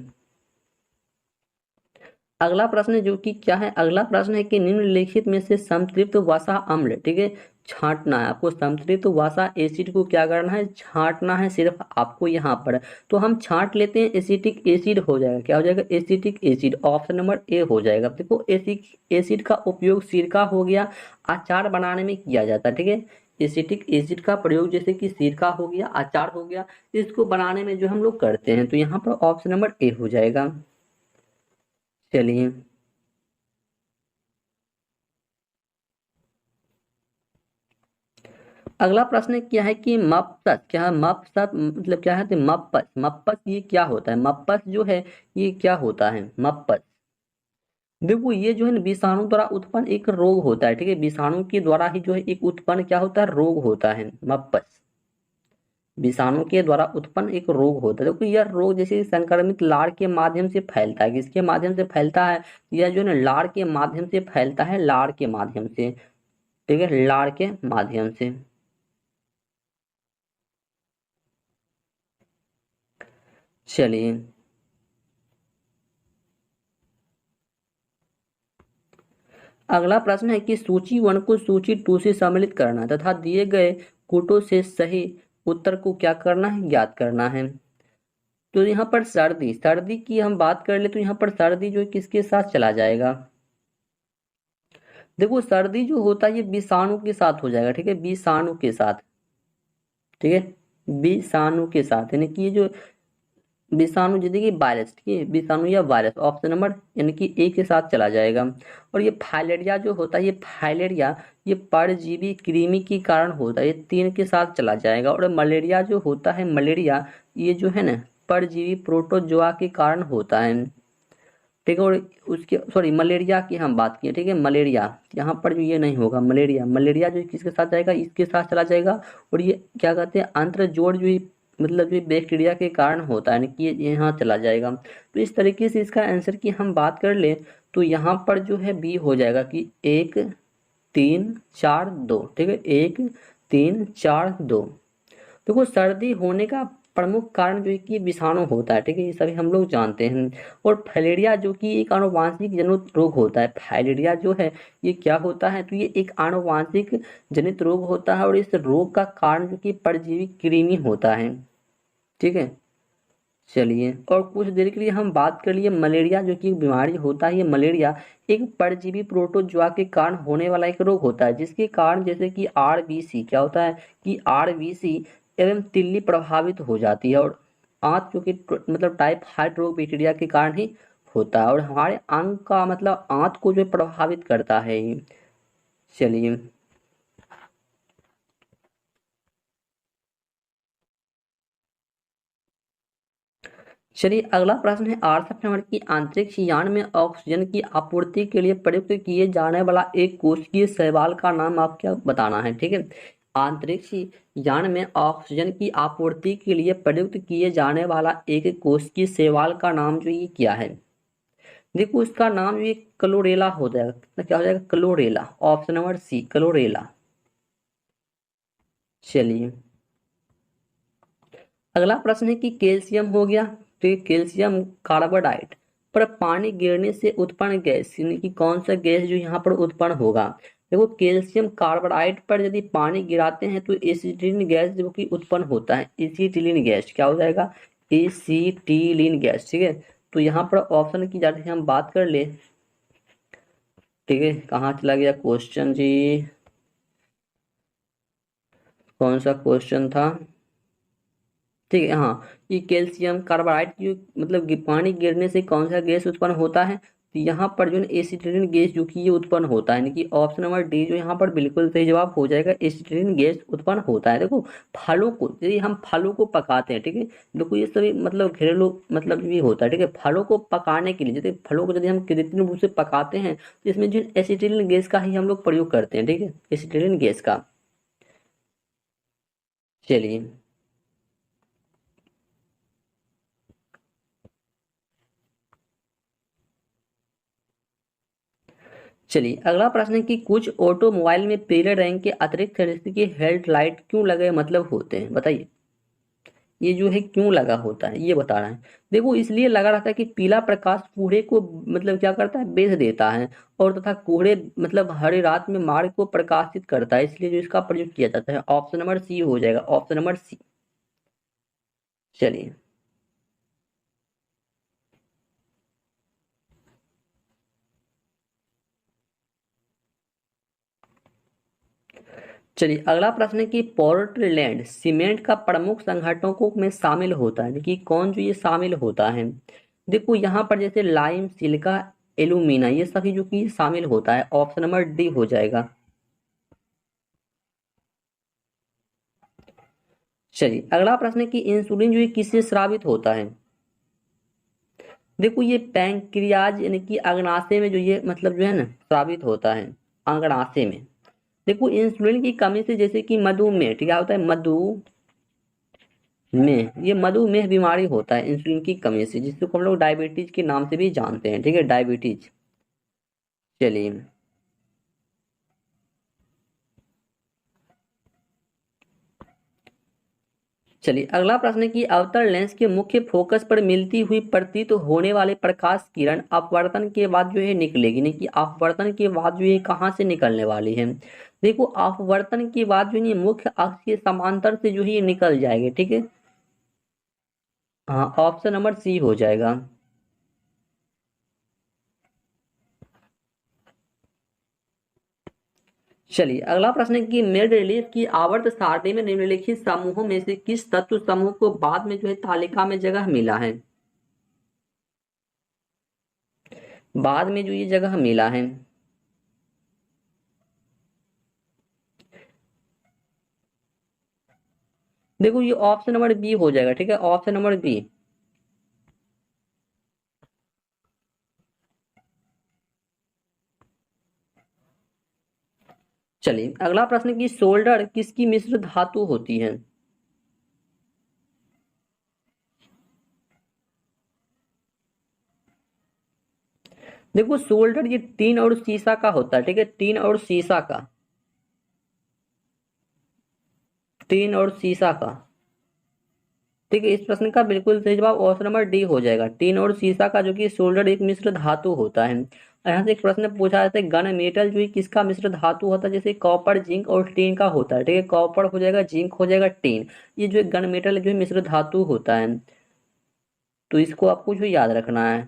अगला प्रश्न जो कि क्या है, अगला प्रश्न है कि निम्नलिखित में से संतृप्त वसा अम्ल, ठीक है, छांटना है आपको। संतृप्त वसा एसिड को क्या करना है, छांटना है सिर्फ आपको यहाँ पर। तो हम छांट लेते हैं, एसिटिक एसिड हो जाएगा, क्या हो जाएगा, acetic acid, option number A हो जाएगा। देखो एसिटिक एसिड का उपयोग सिरका हो गया, अचार बनाने में किया जाता है, ठीक है। एसिटिक एसिड का प्रयोग जैसे कि सिरका हो गया, अचार हो गया, इसको बनाने में जो हम लोग करते हैं। तो यहाँ पर ऑप्शन नंबर ए हो जाएगा। चलिए अगला प्रश्न क्या है कि मपसस क्या है, मपसस मतलब क्या है, तो मपस, मपस ये क्या होता है, मपस जो है ये क्या होता है, मपस। देखो ये जो है ना विषाणु द्वारा उत्पन्न एक रोग होता है, ठीक है, विषाणु के द्वारा ही जो है एक उत्पन्न क्या होता है, रोग होता है मपस। विषाणु के द्वारा उत्पन्न एक रोग होता है। देखो यह रोग जैसे संक्रमित लार के माध्यम से फैलता है, किसके माध्यम से फैलता है, यह जो है ना लार के माध्यम से फैलता है, लार के माध्यम से। ठीक है, लार के माध्यम से। चलिए अगला प्रश्न है कि सूची वन को सूची टू से सम्मिलित करना तथा दिए गए कूटों से सही उत्तर को क्या करना है, ज्ञात करना है। तो यहाँ पर सर्दी सर्दी की हम बात कर ले तो यहाँ पर सर्दी जो है किसके साथ चला जाएगा। देखो सर्दी जो होता है ये विषाणु के साथ हो जाएगा, ठीक है, विषाणु के साथ, ठीक है, विषाणु के साथ, यानी कि ये जो विषाणु जैसे कि वायरस, ठीक है, विषाणु या वायरस, ऑप्शन नंबर यानी कि ए के साथ चला जाएगा। और ये फाइलेरिया जो होता है, ये फाइलेरिया ये परजीवी कृमि के कारण होता है, ये तीन के साथ चला जाएगा। और मलेरिया जो होता है, मलेरिया ये जो है ना परजीवी प्रोटोजोआ के कारण होता है, ठीक है। और उसके सॉरी मलेरिया की हम बात किए, ठीक है, मलेरिया यहाँ पर जो ये नहीं होगा, मलेरिया मलेरिया जो किसके साथ जाएगा, इसके साथ चला जाएगा। और ये क्या कहते हैं अंत्रजोड़ जो मतलब जो बैक्टीरिया के कारण होता है, यानी कि ये यहाँ चला जाएगा। तो इस तरीके से इसका आंसर की हम बात कर ले तो यहाँ पर जो है बी हो जाएगा कि 1 3 4 2, ठीक है, 1 3 4 2। देखो सर्दी होने का प्रमुख कारण जो है कि विषाणु होता है, ठीक है, ये सभी हम लोग जानते हैं। और फाइलेरिया जो कि एक आनुवांशिक जनित रोग होता है, फाइलेरिया जो है ये क्या होता है, तो ये एक आनुवांशिक जनित रोग होता है। और इस रोग का कारण जो कि परजीवी कृमि होता है, ठीक है। चलिए और कुछ देर के लिए हम बात कर लिए मलेरिया जो कि एक बीमारी होता है। ये मलेरिया एक परजीवी प्रोटोजोआ के कारण होने वाला एक रोग होता है, जिसके कारण जैसे कि आरबीसी क्या होता है कि आरबीसी एवं तिल्ली प्रभावित हो जाती है। और आंत जो कि मतलब टाइफाइड रोग बैक्टीरिया के कारण ही होता है। और हमारे अंग का मतलब आंत को जो प्रभावित करता है ये। चलिए चलिए अगला प्रश्न है 68 नंबर की आंतरिक यान में ऑक्सीजन की आपूर्ति के लिए प्रयुक्त किए जाने वाला एक कोशिकीय शैवाल का नाम आप क्या बताना है, ठीक है। आंतरिक यान में ऑक्सीजन की आपूर्ति के लिए प्रयुक्त किए जाने वाला एक कोशिकीय शैवाल का नाम जो ये क्या है। देखो इसका नाम ये क्लोरेला हो जाएगा, तो क्या हो जाएगा chlorella, option number C chlorella. चलिए अगला प्रश्न है कि कैल्शियम हो गया, तो ये कैल्शियम कार्बाइड पर पानी गिरने से उत्पन्न गैस यानी कि कौन सा गैस जो यहाँ पर उत्पन्न होगा। देखो कैल्शियम कार्बाइड पर यदि पानी गिराते हैं तो एसिटिलीन गैस जो कि उत्पन्न होता है, एसिटिलीन गैस क्या हो जाएगा, एसिटिलीन गैस, ठीक है। तो यहाँ पर ऑप्शन की जाती हम बात कर ले, ठीक है, कहाँ चला गया क्वेश्चन जी, कौन सा क्वेश्चन था, ठीक है, हाँ, ये कैल्शियम कार्बाइड की मतलब पानी गिरने से कौन सा गैस उत्पन्न होता है, तो यहाँ पर जो है एसिटिलीन गैस जो कि ये उत्पन्न होता है, यानी कि ऑप्शन नंबर डी जो यहाँ पर बिल्कुल सही जवाब हो जाएगा, एसिटिलीन गैस उत्पन्न होता है। देखो फलों को यदि हम फलों को पकाते हैं, ठीक है, देखो ये सभी मतलब घरेलू मतलब भी होता है, ठीक है, फलों को पकाने के लिए यदि फलों को यदि हम कृत्रिम रूप से पकाते हैं तो इसमें जो एसिटिलीन गैस का ही हम लोग प्रयोग करते हैं, ठीक है, एसिटिलीन गैस का। चलिए चलिए अगला प्रश्न है कि कुछ ऑटोमोबाइल में पीले रंग के अतिरिक्त तरह के हेडलाइट क्यों लगे मतलब होते हैं, बताइए। ये जो है क्यों लगा होता है ये बता रहे हैं। देखो इसलिए लगा रहता है कि पीला प्रकाश कोहरे को मतलब क्या करता है, बेध देता है। और तथा कोहरे मतलब हरे रात में मार्ग को प्रकाशित करता है, इसलिए जो इसका प्रयोग किया जाता है, ऑप्शन नंबर सी हो जाएगा, ऑप्शन नंबर सी। चलिए चलिए अगला प्रश्न है कि पोर्टलैंड सीमेंट का प्रमुख संगठनों में शामिल होता है कि कौन जो ये शामिल होता है। देखो यहाँ पर जैसे लाइम सिलिका एल्यूमिना ये सभी जो कि शामिल होता है, ऑप्शन नंबर डी हो जाएगा। चलिए अगला प्रश्न है कि इंसुलिन जो है किससे स्रावित होता है। देखो ये पैंक्रियाज यानी कि अग्नाशय में जो ये मतलब जो है ना स्रावित होता है, अग्नाशय में। देखो इंसुलिन की कमी से जैसे कि मधुमेह, ठीक है, होता है मधु में ये मधुमेह बीमारी होता है इंसुलिन की कमी से, जिसको हम लोग डायबिटीज के नाम से भी जानते हैं, ठीक है, डायबिटीज। चलिए चलिए अगला प्रश्न है कि अवतल लेंस के मुख्य फोकस पर मिलती हुई प्रतीत होने वाले प्रकाश किरण अपवर्तन के बाद जो है निकलेगी, नहीं कि अपवर्तन के बाद जो है कहाँ से निकलने वाली है। देखो अपवर्तन के बाद जो है मुख्य अक्ष के समांतर से जो है ये निकल जाएगी, ठीक है। हाँ, ऑप्शन नंबर सी हो जाएगा। चलिए अगला प्रश्न है कि मेड रिलीफ की आवर्त सारणी में निम्नलिखित समूहों में से किस तत्व समूह को बाद में जो है तालिका में जगह मिला है। बाद में जो ये जगह मिला है, देखो ये ऑप्शन नंबर बी हो जाएगा, ठीक है, ऑप्शन नंबर बी। चलिए अगला प्रश्न की सोल्डर किसकी मिश्र धातु होती है। देखो सोल्डर ये टीन और सीसा का होता है, ठीक है, टीन और सीसा का, टीन और सीसा का। ठीक है, इस प्रश्न का बिल्कुल सही जवाब ऑप्शन नंबर डी हो जाएगा, टीन और सीसा का, जो कि सोल्डर एक मिश्र धातु होता है। यहाँ से एक प्रश्न पूछा जाता है गन मेटल जो है किसका मिश्र धातु होता है, जैसे कॉपर जिंक और टीन का होता है, ठीक है, कॉपर हो जाएगा, जिंक हो जाएगा, टीन। ये जो गन मेटल जो है मिश्र धातु होता है, तो इसको आपको जो याद रखना है।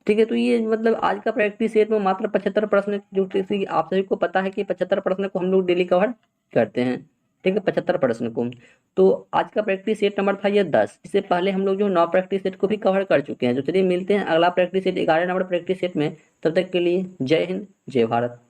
ठीक है, तो ये मतलब आज का प्रैक्टिस सेट में मात्र 75 प्रश्न, जो कि आप सभी को पता है कि 75 प्रश्न को हम लोग डेली कवर करते हैं, ठीक है, 75 प्रश्न को। तो आज का प्रैक्टिस सेट नंबर था ये 10। इससे पहले हम लोग जो 9 प्रैक्टिस सेट को भी कवर कर चुके हैं। तो चलिए मिलते हैं अगला practice set 11 number practice set में। तब तक के लिए जय हिंद, जय भारत।